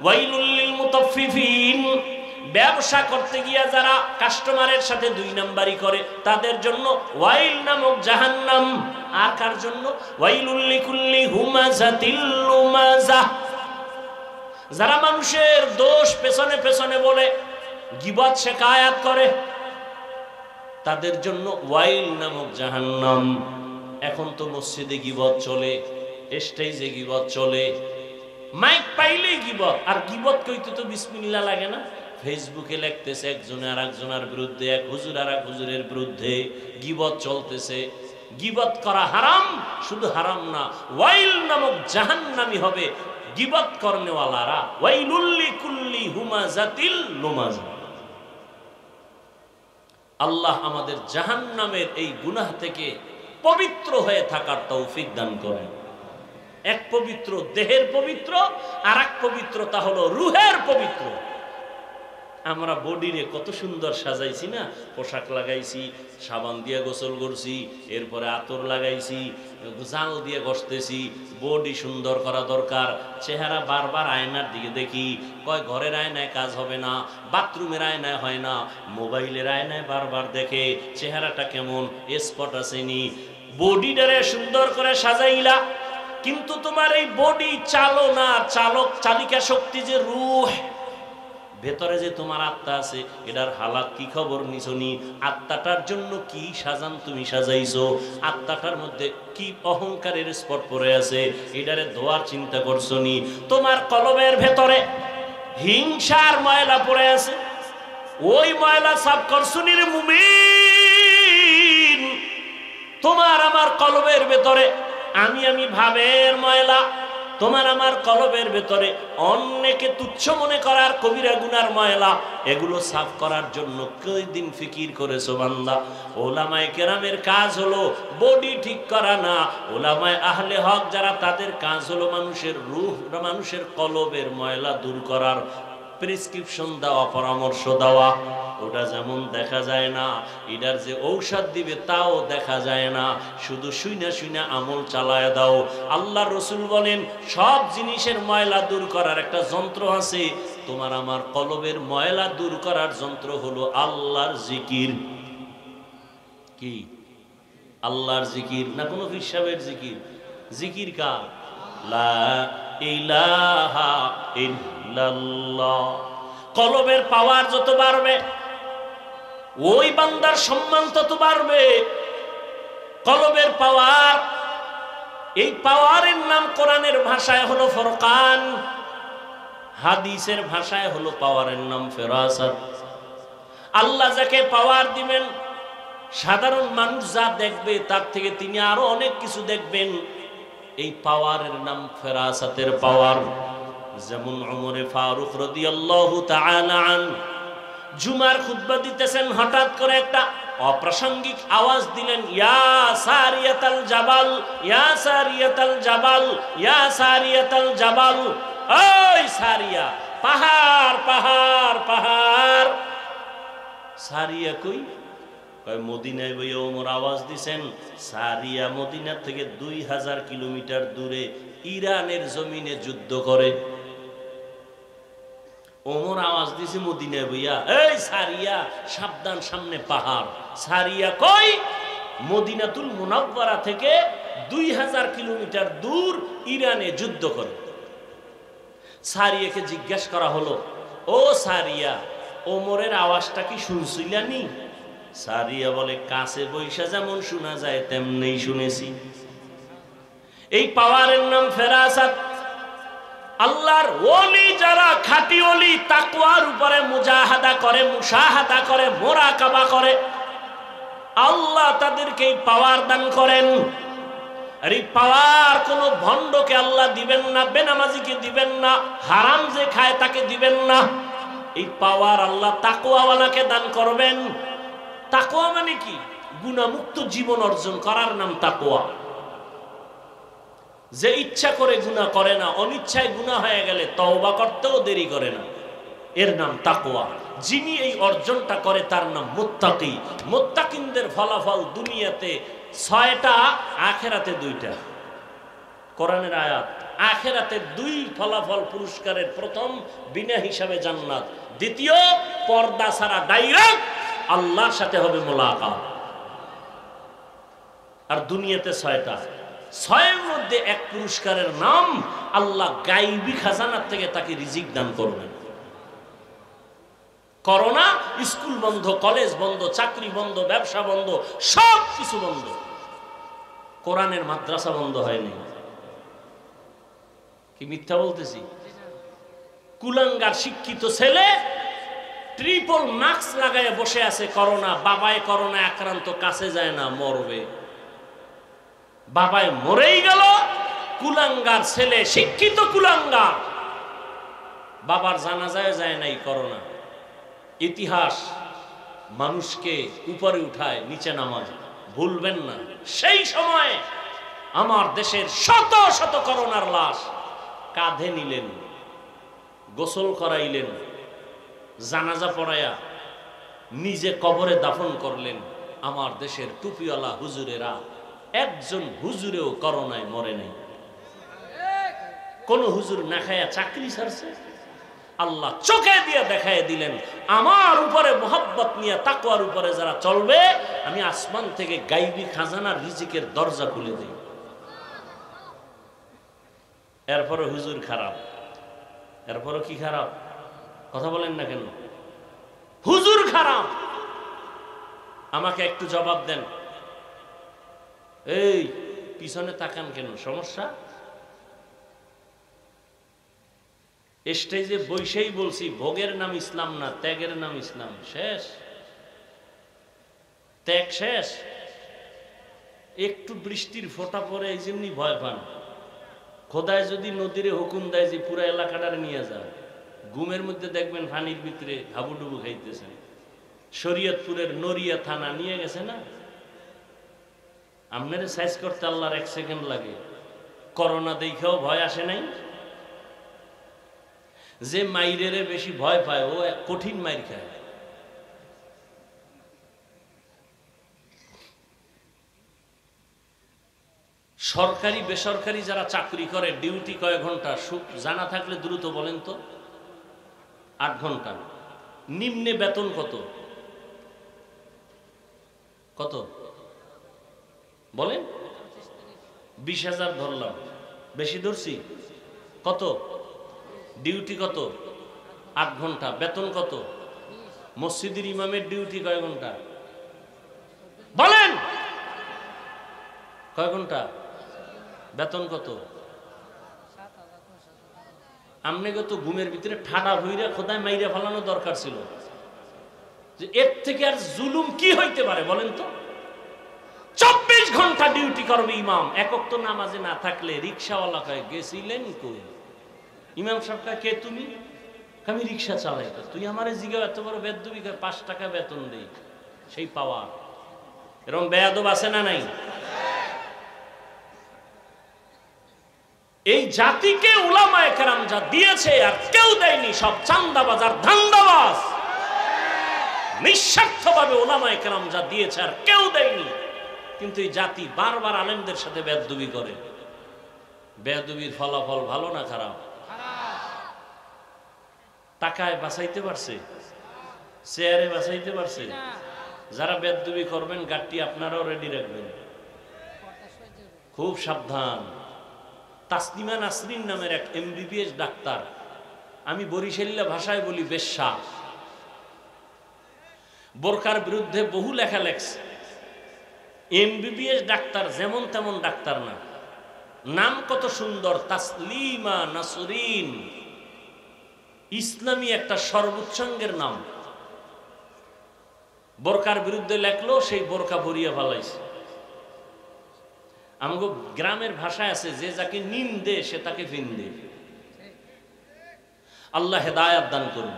ওয়াইলুল লিল মুতাফফিফিন, ব্যবসা করতে গিয়া যারা কাস্টমারের সাথে 2 নাম্বারি করে তাদের জন্য ওয়াইল নামক জাহান্নাম। আর কার জন্য? ওয়াইলুল লিকুল্লি হুমাযাতিল লুমাযা, যারা মানুষের দোষ পেছনে পেছনে বলে, গীবত শিকায়াত করে, তাদের জন্য ওয়াইল নামক জাহান্নাম। এখন তো মসজিদে গীবত চলে, স্টেজে গীবত চলে, মাইক পাইলেই গীবত। আর গীবত কইতে তো বিসমিল্লাহ লাগে না। ফেসবুকে লিখতেছে একজনে আর একজনের বিরুদ্ধে, এক হুজুর আর এক হুজুরের বিরুদ্ধে গীবত চলতেছে। গীবত করা হারাম, শুধু হারাম না, ওয়াইল নামক জাহান্নামী হবে গীবত করনেওয়ালারা। ওয়াইলুল লিকুল্লি হুমাযাতিল লুমাযা। আল্লাহ আমাদের জাহান্নামের এই গুনাহ থেকে পবিত্র হয়ে থাকার তৌফিক দান করেন। এক পবিত্র দেহের পবিত্র, আর এক পবিত্রতা হলো রুহের পবিত্র। আমরা বডিরে কত সুন্দর সাজাইছি না, পোশাক লাগাইছি, সাবান দিয়ে গোসল করছি, এরপরে আতর লাগাইছি, জাল দিয়ে ঘষতেছি। বডি সুন্দর করা দরকার। চেহারা বারবার আয়নার দিকে দেখি, কয় ঘরের আয়নায় কাজ হবে না, বাথরুমের আয়নায় হয় না, মোবাইলের আয়নায় বারবার দেখে চেহারাটা কেমন, স্পট আসেনি। বডিটারে সুন্দর করে সাজাইলা, কিন্তু তোমার এই বডি চালনা, চালিকা শক্তি যে রূহ, ভেতরে যে তোমার আত্মা আছে, এটার হালাত কি খবর নিছনি? আত্মাটার জন্য কি সাজান তুমি সাজাইছো? আত্মাটার মধ্যে কি অহংকারের স্পট পড়ে আছে, এটারে ধোয়ার চিন্তা করছনি? তোমার কলবের ভেতরে হিংসার ময়লা পড়ে আছে, ওই ময়লা সাফ করছনি রে মুমিন। তোমার আমার কলবের ভেতরে আমি ভাবের ময়লা, তোমার আমার কলবের ভেতরে অন্যকে তুচ্ছ মনে করার কবিরা গুনার ময়লা, এগুলো সাফ করার জন্য কয়দিন ফিকির করেছো বান্দা? ওলামায়ে কেরামের কাজ হলো বডি ঠিক করা না, ওলামায়ে আহলে হক যারা, তাদের কাজ হলো মানুষের রূহ, মানুষের কলবের ময়লা দূর করার। প্রেসক্রিপশন দেওয়া, পরামর্শ দেওয়া, ওটা যেমন দেখা যায় না, এটার যে ঔষধ দিবে তাও দেখা যায় না, শুধু শুইনা শুইনা আমল চালায় দাও। আল্লাহ রসুল বলেন সব জিনিসের ময়লা দূর করার একটা যন্ত্র আছে, তোমার আমার কলবের ময়লা দূর করার যন্ত্র হলো আল্লাহর জিকির। কি? আল্লাহর জিকির, না কোনো হিসাবের জিকির? জিকির কার? লা ইলাহা ইল্লাল্লাহ। কলবের পাওয়ার যত বাড়বে ওই বান্দার সম্মান তত বাড়বে। কলবের পাওয়ার, এই পাওয়ারের নাম কোরআনের ভাষায় হলো ফুরকান, হাদিসের ভাষায় হলো পাওয়ারের নাম ফেরাসাত। আল্লাহ যাকে পাওয়ার দিবেন, সাধারণ মানুষ যা দেখবে তার থেকে তিনি আরো অনেক কিছু দেখবেন। এই পাওয়ারের নাম ফেরাসাতের পাওয়ার। যেমন ওমরে ফারুক রাদিয়াল্লাহু তাআলা আনহু জুমার খুতবা দিতেছেন, হঠাৎ করে একটা অপ্রাসঙ্গিক আওয়াজ দিলেন, ইয়া সারিয়াতাল জাবাল, ইয়া সারিয়াতাল জাবাল, ইয়া সারিয়াতাল জাবাল। ওই সারিয়া, পাহাড় পাহাড় পাহাড়। সারিয়া কই? কয় মদিনায় বইয়া ওমর আওয়াজ দিছেন। সারিয়া মদিনা থেকে 2000 কিলোমিটার দূরে ইরানের জমিনে যুদ্ধ করে। ওমর আওয়াজ দিছে মদিনায় বইয়া, এই সারিয়া সাবধান, সামনে পাহাড়। সারিয়া কই? মদিনাতুল মুনাওয়ারা থেকে 2000 কিলোমিটার দূর ইরানে যুদ্ধ করে। সারিয়াকে জিজ্ঞাসা করা হলো, ও সারিয়া, ওমরের আওয়াজটা কি শুনছিলানি? সারিয়া বলে, কাছে বৈশা যেমন শোনা যায় তেমনি শুনেছি। এই পাওয়ারের নাম ফেরাসাত। আল্লাহর ওলি যারা খাঁটি ওলি, তাকওয়ার উপরে মুজাহাদা করে, মুশাহাদা করে, মুরাকাবা করে, আল্লাহ তাদেরকে এই পাওয়ার দান করেন। আর এই পাওয়ার কোন ভণ্ডকে আল্লাহ দিবেন না, বেনামাজিকে দিবেন না, হারাম যে খায় তাকে দিবেন না। এই পাওয়ার আল্লাহ তাকওয়াওয়ালাকে দান করবেন। তাকওয়া মানে কি? গুনাহমুক্ত জীবন অর্জন করার নাম তাকওয়া। যে ইচ্ছা করে গুনাহ করে না, অনিচ্ছায় গুনাহ হয়ে গেলে তওবা করতেও দেরি করে না, এর নাম তাকওয়া। যিনি এই অর্জনটা করে তার নাম মুত্তাকি। মুত্তাকিনদের ফলাফল দুনিয়াতে 6টা, আখিরাতে 2টা। কোরআনের আয়াত। আখিরাতে 2 ফলাফল পুরস্কারের, প্রথম বিনা হিসাবে জান্নাত, দ্বিতীয় পর্দা ছাড়া ডাইরেক্ট আল্লাহর সাথে হবে মোলাকাত। আর দুনিয়াতে 6টা। 6এর মধ্যে এক পুরস্কারের নাম আল্লাহ গায়বী খাজানার থেকে তাকে রিজিক দান করবেন। করোনা, স্কুল বন্ধ, কলেজ বন্ধ, চাকরি বন্ধ, ব্যবসা বন্ধ, সব কিছু বন্ধ, কোরআনের মাদ্রাসা বন্ধ হয়নি। কি মিথ্যা বলতেছি? কুলাঙ্গার শিক্ষিত ছেলে ট্রিপল মাস্ক লাগায় বসে আছে, করোনা, বাবায় করোনা আক্রান্ত, কাছে যায় না, মরবে। বাবায় মরেই গেল, কুলাঙ্গার ছেলে, শিক্ষিত কুলাঙ্গার, বাবার জানাজায় যায় নাই করোনা। ইতিহাস মানুষকে উপরে উঠায়, নিচে নামায়, ভুলবেন না। সেই সময় আমার দেশের শত শত করোনার লাশ কাঁধে নিলেন, গোসল করাইলেন, জানাজা পড়ায়া নিজে কবরে দাফন করলেন। আমার দেশের টুপিওয়ালা হুজুরেরা, একজন হুজুরেও করোনায় মরে নাই। কোন হুজুর না খায়া চাকরি ছাড়ছে? আল্লাহ চোখে দিয়ে দেখায় দিলেন, আমার উপরে মোহাব্বত নিয়ে তাকওয়ার উপরে যারা চলবে, আমি আসমান থেকে গায়বী খাজানার রিজিকের দরজা খুলে দিই। এরপরে হুজুর খারাপ, এরপরে কি খারাপ? কথা বলেন না কেন? হুজুর খারাপ। আমাকে একটু জবাব দেন, এই পিছনে তাকান কেন? সমস্যা? স্টেজে বৈশেই বলছি, ভোগের নাম ইসলাম না, ত্যাগের নাম ইসলাম। শেষ, ত্যাগ শেষ। একটু বৃষ্টির ফোঁটা পরে এই জন্যই ভয় পান। খোদায় যদি নদীরে হুকুম দেয় যে পুরো এলাকাটার নিয়ে যায়, ঘুমের মধ্যে দেখবেন পানির ভিতরে হাবুডুবু খাইতেছেন। শরীয়তপুরের নড়িয়া থানা নিয়ে গেছে না, আপনারা সাইজ করতে আল্লাহর 1 সেকেন্ড লাগে। করোনা দেখেও ভয় আসে নাই। যে মাইরেরে বেশি ভয় পায় ও এক কঠিন মাইর খায়। সরকারি বেসরকারি যারা চাকরি করে ডিউটি কয় ঘন্টা জানা থাকলে দ্রুত বলেন তো? 8 ঘন্টা। নিম্নে বেতন কত? কত বলেন? 20,000 ধরলাম, বেশি ধরছি? কত ডিউটি? কত? 8 ঘন্টা। বেতন কত? মসজিদের ইমামের ডিউটি কয় ঘন্টা বলেন? কয় ঘন্টা? বেতন কত? আমনেকে তো ঘুমের ভিতরে ঠাডা ভুইরা খোদায় মাইরা ফেলানো দরকার ছিল, যে এর থেকে আর জুলুম কি হইতে পারে বলেন তো? 24 ঘন্টা ডিউটি করবে ইমাম। এক ওয়াক্ত নামাজে না থাকলে রিকশাওয়ালা কয় গেছিলেন কই? ইমাম সাহেব কয় কে তুমি? আমি রিকশা চালাই। তুই আমারে জিগাও এত বড় বেদবি? 5 টাকা বেতন দেই, সেই পাওয়া। এরকম বেয়াদব আছে না নাই? এই জাতিকে উলামায়ে কেরাম যা দিয়েছে আর কেউ দেয়নি, সব চান্দাবাজ আর ধান্দাবাজ। নিঃস্বার্থভাবে উলামায়ে কেরাম যা দিয়েছে আর কেউ দেয়নি। কিন্তু এই জাতি বারবার আলেমদের সাথে বেয়াদবি করে। বেয়াদবির ফলাফল ভালো না খারাপ? টাকায় বাঁচাইতে পারছে? চেয়ারে বাঁচাইতে পারছে? যারা বেয়াদবি করবেন গাড়ি আপনারাও রেডি রাখবেন, খুব সাবধান। তাসলিমা নাসরিন নামের এক MBBS ডাক্তার, আমি বরিশালীয় ভাষায় বলি বেশ্যা, বোরকার বিরুদ্ধে বহু লেখা লেখছে। MBBS ডাক্তার, যেমন তেমন ডাক্তার না। নাম কত সুন্দর, তাসলিমা নাসরিন, ইসলামী একটা সর্বোচ্চাঙ্গের নাম। বোরকার বিরুদ্ধে লেখলো, সেই বোরকা ভরিয়া ফেলাইছে। আমাকে গ্রামের ভাষায় আছে, যে যাকে নিন্দে সে তাকে ফিন্দে। আল্লাহ হেদায়াত দান করুন।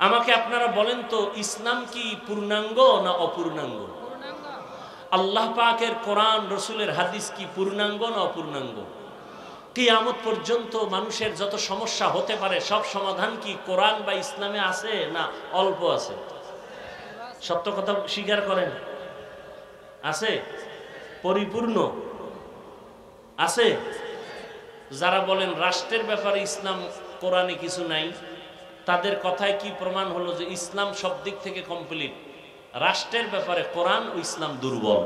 আমাকে আপনারা বলেন তো, ইসলাম কি পূর্ণাঙ্গ না অপূর্ণাঙ্গ? আল্লাহ পাকের কোরআন রসুলের হাদিস কি পূর্ণাঙ্গ না অপূর্ণাঙ্গ? কিয়ামত পর্যন্ত মানুষের যত সমস্যা হতে পারে সব সমাধান কি কোরআন বা ইসলামে আছে না অল্প আছে? সত্য কথা স্বীকার করেন, আছে? পরিপূর্ণ আছে? যারা বলেন রাষ্ট্রের ব্যাপারে ইসলাম কোরআনে কিছু নাই, তাদের কথায় কি প্রমাণ হলো যে ইসলাম সব দিক থেকে কমপ্লিট? রাষ্ট্রের ব্যাপারে কোরআন ও ইসলাম দুর্বল।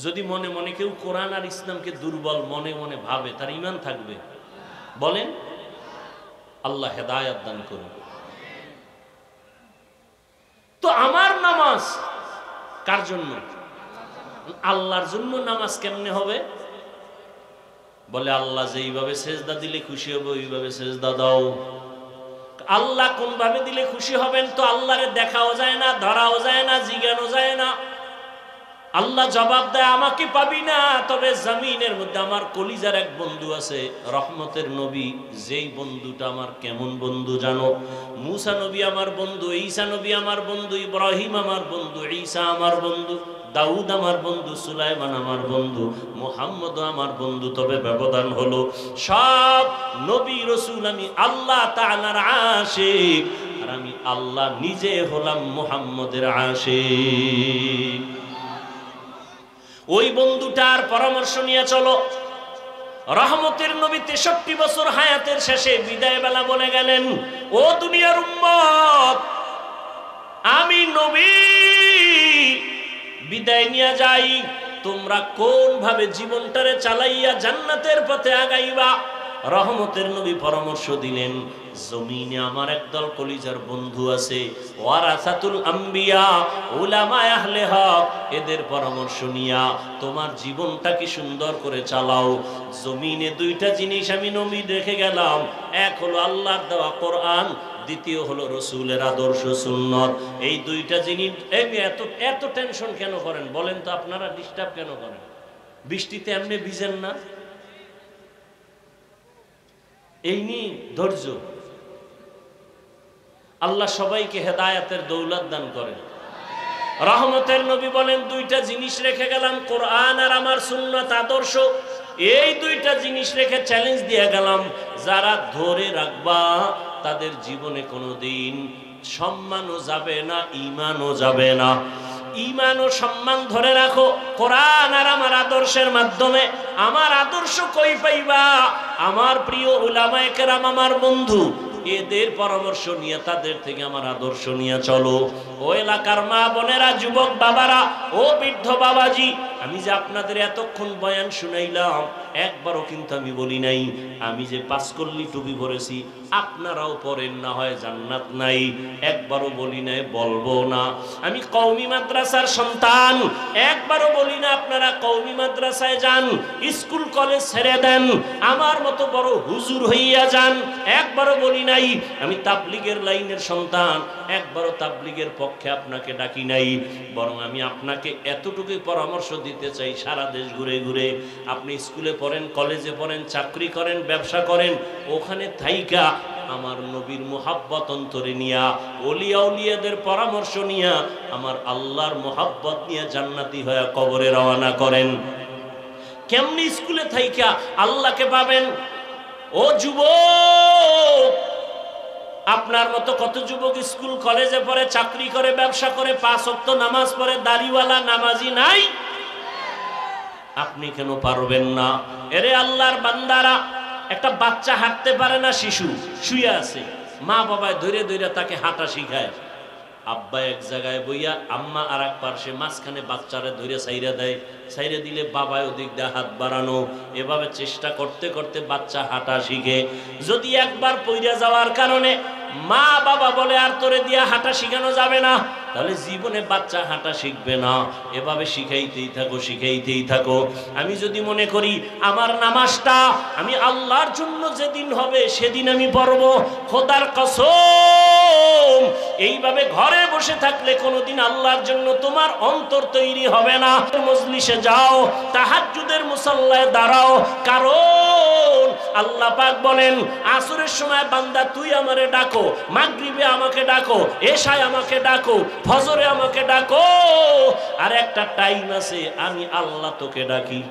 যদি মনে মনে কেউ কোরআন আর ইসলামকে দুর্বল মনে মনে ভাবে, তার ঈমান থাকবে? বলেন। আল্লাহ হেদায়াত দান করুন। তো আমার নামাজ কার জন্য? আল্লাহর জন্য। নামাজ কেমনে হবে? বলে আল্লাহ যেইভাবে সেজদা দিলে খুশি হবে ওইভাবে সেজদা দাও। আল্লাহ কোন ভাবে দিলে খুশি হবেন তো আল্লাহরে দেখাও যায় না, ধরাও যায় না, জিজ্ঞানো যায় না। আল্লাহ জবাব দেয় আমাকে পাবি না। তবে জমিনের মধ্যে আমার কলিজার এক বন্ধু আছে, রহমতের নবী। যেই বন্ধুটা আমার কেমন বন্ধু জানো? মুসা নবী আমার বন্ধু, ঈসা নবী আমার বন্ধু, ইব্রাহিম আমার বন্ধু, ঈসা আমার বন্ধু, দাউদ আমার বন্ধু, সুলাইমান আমার বন্ধু, মুহাম্মদ আমার বন্ধু। তবে ব্যবধান হলো সব নবী রসুল আমি আল্লাহ তাআলার আশিক, আর আমি আল্লাহ নিজে হলাম মুহাম্মদের আশিক। ওই বন্ধুটার পরামর্শ নিয়ে চলো। রহমতের নবী 63 বছর হায়াতের শেষে বিদায় বেলা বলে গেলেন, ও দুনিয়ার উম্মত, আমি নবী বিদায় নিয়ে যাই, তোমরা কোন ভাবে জীবনটারে চালাইয়া জান্নাতের পথে আগাইবা। রহমতের নবী পরামর্শ দিলেন, জমিনে আমার একদল কলিজার বন্ধু আছে, ওয়ারাসাতুল আম্বিয়া, উলামায়ে আহলে হক, এদের পরামর্শ নিয়া তোমার জীবনটাকে সুন্দর করে চালাও। জমিনে 2টা জিনিস আমি নবী রেখে গেলাম, এক হলো আল্লাহর দেওয়া কোরআন, দ্বিতীয় হলো রসুলের আদর্শ সুন্নত। এই 2টা জিনিস। এত টেনশন কেন করেন বলেন তো? আপনারা ডিস্টার্ব কেন করেন? বৃষ্টিতে এমনি ভিজেন না? এই নিয়ে ধৈর্য। আল্লাহ সবাইকে হেদায়াতের দৌলত দান করেন। রহমতের নবী বলেন 2টা জিনিস রেখে গেলাম, কোরআন আর আমার সুন্নাত আদর্শ। এই 2টা জিনিস রেখে চ্যালেঞ্জ দিয়ে গেলাম, যারা ধরে রাখবা তাদের জীবনে কোনোদিন সম্মানও যাবে না, ঈমানও যাবে না। ঈমান ও সম্মান ধরে রাখো কোরআন আর আমার আদর্শের মাধ্যমে। আমার আদর্শ কই পাইবা? আমার প্রিয় উলামায়ে কেরাম, আমার বন্ধু, এদের পরামর্শ নিয়ে, তাদের থেকে আমার আদর্শ নিয়ে চলো। ও এলাকার মা বোনেরা, যুবক বাবারা, ও বৃদ্ধ বাবাজি, আমি যে আপনাদের এতক্ষণ বয়ান শুনাইলাম, একবারও কিন্তু আমি বলি নাই আমি যে পাঁচকল্লি টুপি পরেছি আপনারাও পরেন, না হয় জান্নাত নাই। একবারও বলি নাই, বলবো না। আমি কওমি মাদ্রাসার সন্তান, একবারও বলি না আপনারা কওমি মাদ্রাসায় যান, স্কুল কলেজ ছেড়ে দেন, আমার মতো বড় হুজুর হইয়া যান, একবারও বলি নাই। আমি তাবলীগের লাইনের সন্তান, একবারও তাবলীগের পক্ষে আপনাকে ডাকি নাই। বরং আমি আপনাকে এতটুকুই পরামর্শ দিতে চাই, সারা দেশ ঘুরে ঘুরে আপনি স্কুলে পড়েন, কলেজে পড়েন, চাকরি করেন, ব্যবসা করেন, ওখানে থাইকা আমার নবীর মুহাব্বত অন্তরে নিয়া, ওলিয়া উলিয়াদের পরামর্শ নিয়া, আমার আল্লাহর মুহাব্বত নিয়ে জান্নাতি হয়ে কবরে রওনা করেন। কেমনি স্কুলে থাইকা আল্লাহকে পাবেন? ও যুবক, আপনার মতো কত যুবক স্কুল কলেজে পড়ে, চাকরি করে, ব্যবসা করে, 5 ওয়াক্ত নামাজ পড়ে, দাড়িওয়ালা নামাজি নাই? আপনি কেন পারবেন না? এরে আল্লাহর বান্দারা, একটা বাচ্চা হাঁটতে পারে না, শিশু শুয়ে আছে, মা বাবায় ধরে ধরে তাকে হাঁটা শিখায়। আব্বা এক জায়গায় বইয়া, আম্মা আর এক পার্শ্বে, মাঝখানে বাচ্চারে ধরে সাইরা দেয়। সাইরে দিলে বাবায় ওদিক দিয়ে হাত বাড়ানো। এভাবে চেষ্টা করতে করতে বাচ্চা হাঁটা শিখে। যদি একবার পইরা যাওয়ার কারণে মা বাবা বলে আর তোরে দিয়া হাঁটা শিখানো যাবে না, তাহলে জীবনে বাচ্চা হাঁটা শিখবে না। এভাবে শিখাইতেই থাকো, শিখাইতেই থাকো। আমি যদি মনে করি আমার নামাজটা আমি আল্লাহর জন্য যেদিন হবে সেদিন আমি পড়বো, খোদার কসম এইভাবে ঘরে বসে থাকলে কোনোদিন আল্লাহর জন্য তোমার অন্তর তৈরি হবে না। মজলিসে যাও, তাহাজ্জুদের মুসাল্লায় দাঁড়াও, কারণ আল্লাহ পাক বলেন আসরের সময় বান্দা তুই আমারে ডাকো, মাগরিবে আমাকে ডাকো, এশায় আমাকে ডাকো, ফজরে আমাকে ডাকো, আর একটা টাইম আছে আমি আল্লাহ তোকে ডাকি।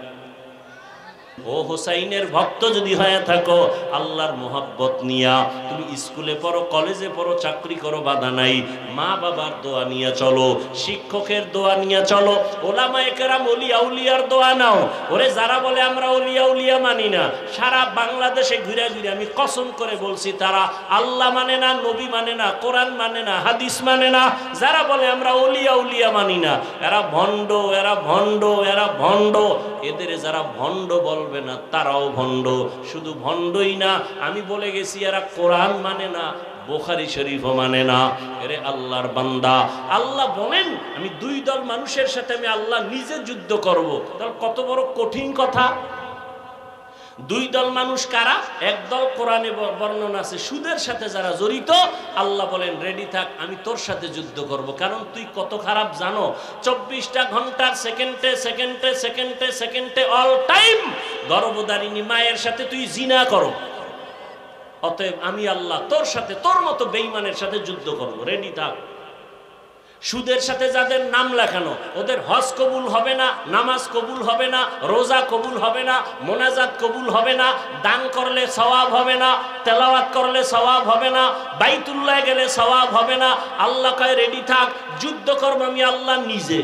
ও হোসাইনের ভক্ত যদি হয়ে থাকো, আল্লাহর মোহাব্বত নিয়া তুমি স্কুলে পড়ো, কলেজে পড়ো, চাকরি করো, বাধা নাই। মা বাবার দোয়া নিয়ে চলো, শিক্ষকের দোয়া নিয়ে চলো, ওলামায়ে কেরাম ওলিয়া উলিয়ার দোয়া নাও। ওরে যারা বলে আমরা ওলিয়া উলিয়া মানি না, সারা বাংলাদেশে ঘুরে ঘুরে আমি কসম করে বলছি তারা আল্লাহ মানে না, নবী মানে না, কোরআন মানে না, হাদিস মানে না। যারা বলে আমরা ওলিয়া উলিয়া মানি না, এরা ভণ্ড, এরা ভণ্ড, এরা ভণ্ড। এদের যারা ভণ্ড বলবে না তারাও ভণ্ড। শুধু ভণ্ডই না, আমি বলে গেছি এরা কোরআন মানে না, বুখারী শরীফও মানে না। এরে আল্লাহর বান্দা, আল্লাহ বলেন আমি 2 দল মানুষের সাথে আমি আল্লাহ নিজে যুদ্ধ করব। তাহলে কত বড় কঠিন কথা। 2 দল মানুষ কারা? এক দল কোরআনে বর্ণনা আছে সুদের সাথে যারা জড়িত, আল্লাহ বলেন রেডি থাক, আমি তোর সাথে যুদ্ধ করব। কারণ তুই কত খারাপ জানো, 24টা ঘন্টার সেকেন্ডে সেকেন্ডে সেকেন্ডে সেকেন্ডে অল টাইম গর্ভধারিণী মায়ের সাথে তুই জিনা করো। অতএব আমি আল্লাহ তোর সাথে, তোর মতো বেঈমানের সাথে যুদ্ধ করব, রেডি থাক। সুদের সাথে যাদের নাম লেখানো, ওদের হজ কবুল হবে না, নামাজ কবুল হবে না, রোজা কবুল হবে না, মোনাজাত কবুল হবে না, দান করলে সওয়াব হবে না, তেলাওয়াত করলে সওয়াব হবে না, বাইতুল্লাহ গেলে সওয়াব হবে না। আল্লাহ কয় রেডি থাক, যুদ্ধ করব আমি আল্লাহ নিজে।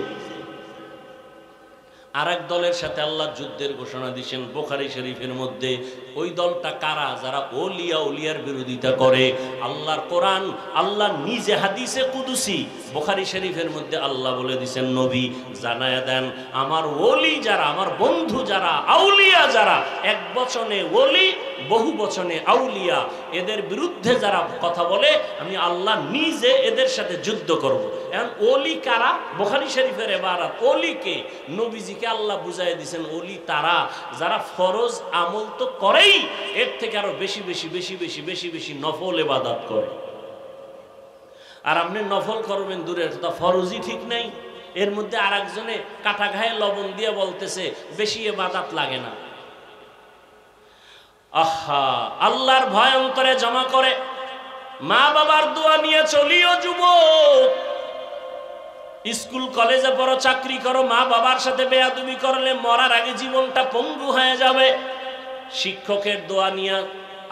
আরেক দলের সাথে আল্লাহ যুদ্ধের ঘোষণা দিয়েছেন বুখারী শরীফের মধ্যে। ওই দলটা কারা? যারা ওলিয়া উলিয়ার বিরোধিতা করে। আল্লাহর কোরআন, আল্লাহ নিজে হাদিসে কুদুসি বুখারী শরীফের মধ্যে আল্লাহ বলে দিয়েছেন, নবী জানায়া দেন আমার ওলি যারা, আমার বন্ধু যারা, আউলিয়া যারা, এক বচনে ওলি, বহু বচনে আউলিয়া, এদের বিরুদ্ধে যারা কথা বলে আমি আল্লাহ নিজে এদের সাথে যুদ্ধ করব। এখন ওলি কারা? বুখারী শরীফের ইবারত ওলিকে নবীজিকে আল্লাহ বুঝাই দিয়েছেন ওলি তারা যারা ফরজ আমল তো করেই, এর থেকে আরো বেশি বেশি বেশি বেশি বেশি বেশি নফল ইবাদত করে। আর আপনি নফল করবেন দূরের কথা, ফরজই ঠিক নাই। এর মধ্যে আরেকজনে কাটা ঘায়ে লবণ দিয়ে বলতেছে বেশি ইবাদত লাগে না। আহা, আল্লাহর ভয় অন্তরে জমা করে মা বাবার দোয়া নিয়ে চলিও যুবক। স্কুল কলেজে পড়ো, চাকরি করো, মা বাবার সাথে বেয়াদবি করলে মরার আগে জীবনটা পঙ্গু হয়ে যাবে। শিক্ষকের দোয়া নিয়ে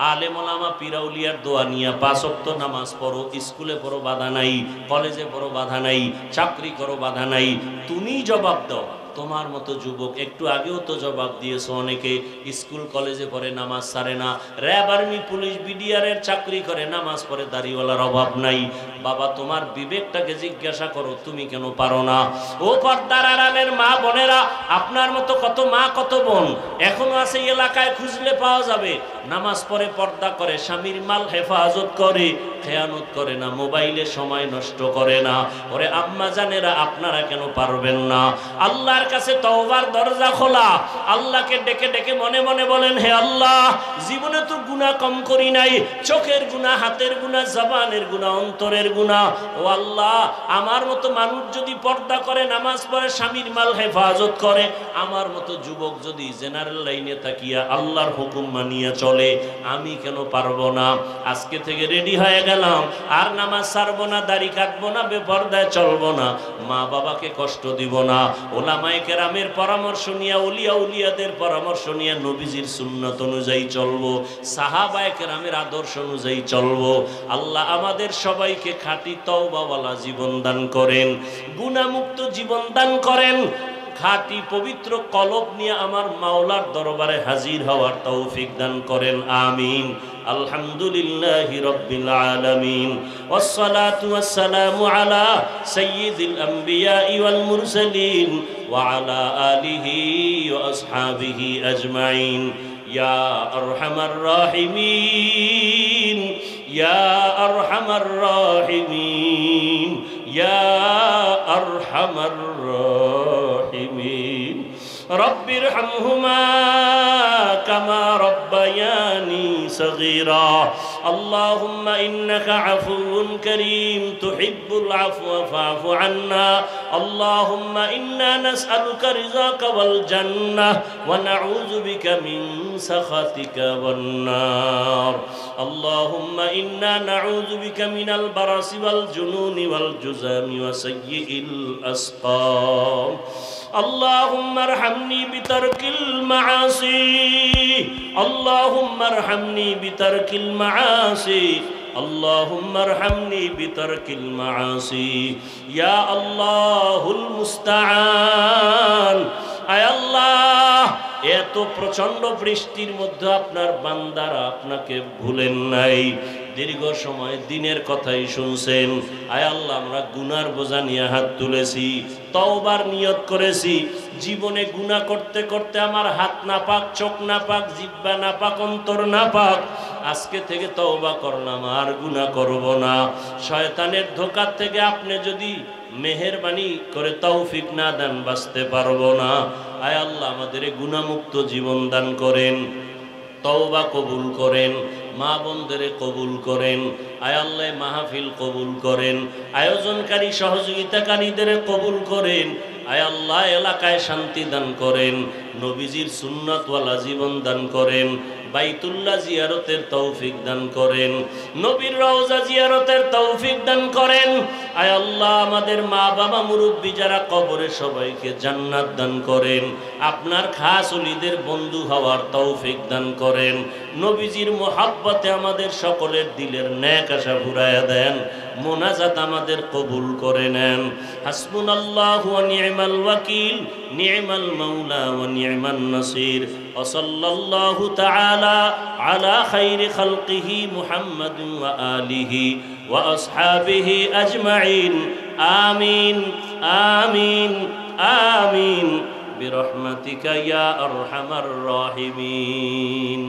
আলেম ওলামা পিরাউলিয়ার দোয়া নিয়া 5 ওয়াক্ত নামাজ পড়ো, স্কুলে পড়ো বাধা নাই, কলেজে পড়ো বাধা নাই, চাকরি করো বাধা নাই, তুমি জবাব দাও। তোমার মতো যুবক একটু আগেও তো জবাব দিয়েছো, অনেকে স্কুল কলেজে পড়ে নামাজ ছাড়ে না, র্যাব আর্মি পুলিশ বিডিআরের চাকরি করে নামাজ পড়ে, দাড়িওয়ালার অভাব নাই। বাবা তোমার বিবেকটাকে জিজ্ঞাসা করো, তুমি কেন পারো না? ও পর্দার আড়ালের মা বোনেরা, আপনার মতো কত মা কত বোন এখনো আছে এলাকায়, খুঁজলে পাওয়া যাবে। নামাজ পড়ে, পর্দা করে, স্বামীর মাল হেফাজত করে, খেয়ানত করে না, মোবাইলে সময় নষ্ট করে না। ওরে আম্মা জানেরা, আপনারা কেন পারবেন না? আল্লাহর কাছে তওবার দরজা খোলা, আল্লাহকে ডেকে ডেকে মনে মনে বলেন, হে আল্লাহ, জীবনে তো গুনাহ কম করি নাই, চোখের গুনাহ, হাতের গুনাহ, জবানের গুনাহ, অন্তরের গুনাহ। ও আল্লাহ, আমার মতো মানুষ যদি পর্দা করে, নামাজ পড়ে, স্বামীর মাল হেফাজত করে, আমার মতো যুবক যদি জেনারেল লাইনে তাকিয়া আল্লাহর হুকুম মানিয়া চলে, আমি কেন পারবো না? আজকে থেকে রেডি হয়ে গেলাম, আর নামাজ ছাড়বো না, দাড়ি কাটবো না, বেপরদায় চলবো না, মা বাবাকে কষ্ট দিব না, ওলামায়ে কেরামের পরামর্শ নিয়ে, ওলিয়া উলিয়াদের পরামর্শ নিয়ে নবীজির সুন্নাত অনুযায়ী চলবো, সাহাবায়ে কেরামের আদর্শ অনুযায়ী চলবো। আল্লাহ আমাদের সবাইকে খাঁটি তওবাওয়ালা জীবন দান করেন, গুনাহমুক্ত জীবন দান করেন, খাঁটি পবিত্র কলব নিয়ে আমার মাওলার দরবারে হাজির হওয়ার তৌফিক দান করেন। আমিন। আলহামদুলিল্লাহি রাব্বিল আলামিন, ওয়াসসালাতু ওয়াসসালামু আলা সাইয়্যিদিল আমবিয়া ওয়াল মুরসালিন ওয়া আলা আলিহি ওয়া আসহাবিহি আজমাইন। ইয়া আরহামার রাহিমিন, ইয়া আরহামার রাহিমিন, ইয়া আরহামার রাহিমিন। রব্বিরহামহুমা কামা রব্বায়ানি সগীরা। আল্লাহুম্মা ইন্নাকা আফুউন কারীম তুহিব্বুল আফওয়া ফা'ফু আন্না। আল্লাহুম্মা ইন্না নাসআলুকা রিযাকা ওয়াল জান্নাহ ওয়া নাউযু বিকা মিন সাখাতিকা ওয়ান নার। আল্লাহুম্মা ইন্না নাউযু বিকা মিনাল বারাসি ওয়াল জুনুনি ওয়াল জুযামি ওয়া সাইয়্যিল আসকাম। اللهم ارحمني بترك المعاصي، اللهم ارحمني بترك المعاصي، اللهم ارحمني بترك المعاصي يا الله المستعان। আয় আল্লাহ, এত প্রচন্ড বৃষ্টির মধ্যে আপনার বান্দারা আপনাকে ভুলেন নাই, দীর্ঘ সময় দিনের কথাই শুনছেন। আয় আল্লাহ, আমরা গুনার বোঝা নিয়ে হাত তুলেছি, তওবার নিয়ত করেছি, জীবনে গুনাহ করতে করতে আমার হাত নাপাক, চোখ নাপাক, জিহ্বা নাপাক, অন্তর নাপাক। আজকে থেকে তওবা করলাম, আর গুনাহ করব না। শয়তানের ধোঁকা থেকে আপনি যদি মেহেরবানি করে তৌফিক না দেন, বাঁচতে পারবো না। আয় আল্লাহ, আমাদের গুনাহমুক্ত জীবন দান করেন, তওবা কবুল করেন, মা বোনদের কবুল করেন। আয় আল্লাহ, মাহফিল কবুল করেন, আয়োজনকারী সহযোগিতাকারীদের কবুল করেন। আয় আল্লাহ, এলাকায় শান্তি দান করেন, নবীজির সুন্নাতওয়ালা জীবন দান করেন, বাইতুল্লাহ জিয়ারতের তৌফিক দান করেন, নবীর রওজা জিয়ারতের তৌফিক দান করেন। আয় আল্লাহ, আমাদের মা বাবা মুরব্বী যারা কবরে, সবাইকে জান্নাত দান করেন, আপনার খাস ওলিদের বন্ধু হওয়ার তৌফিক দান করেন, নবীজির মোহাব্বতে আমাদের সকলের দিলের নেক আশা ফুরায়া দেন, মোনাজাত আমাদের কবুল করে নেন। হাসবুনাল্লাহু ওয়া নি'মাল ওয়াকিল, নি'মাল মাওলা ওয়া নি'মান নাসির। ওয়া সাল্লাল্লাহু তাআলা আলা খাইরি খালকিহি মুহাম্মাদিন ওয়া আলিহি ওয়া আসহাবিহি আজমাইন। আমিন আমিন আমিন বিরহমাতিকা ইয়া আরহামার রাহিমিন।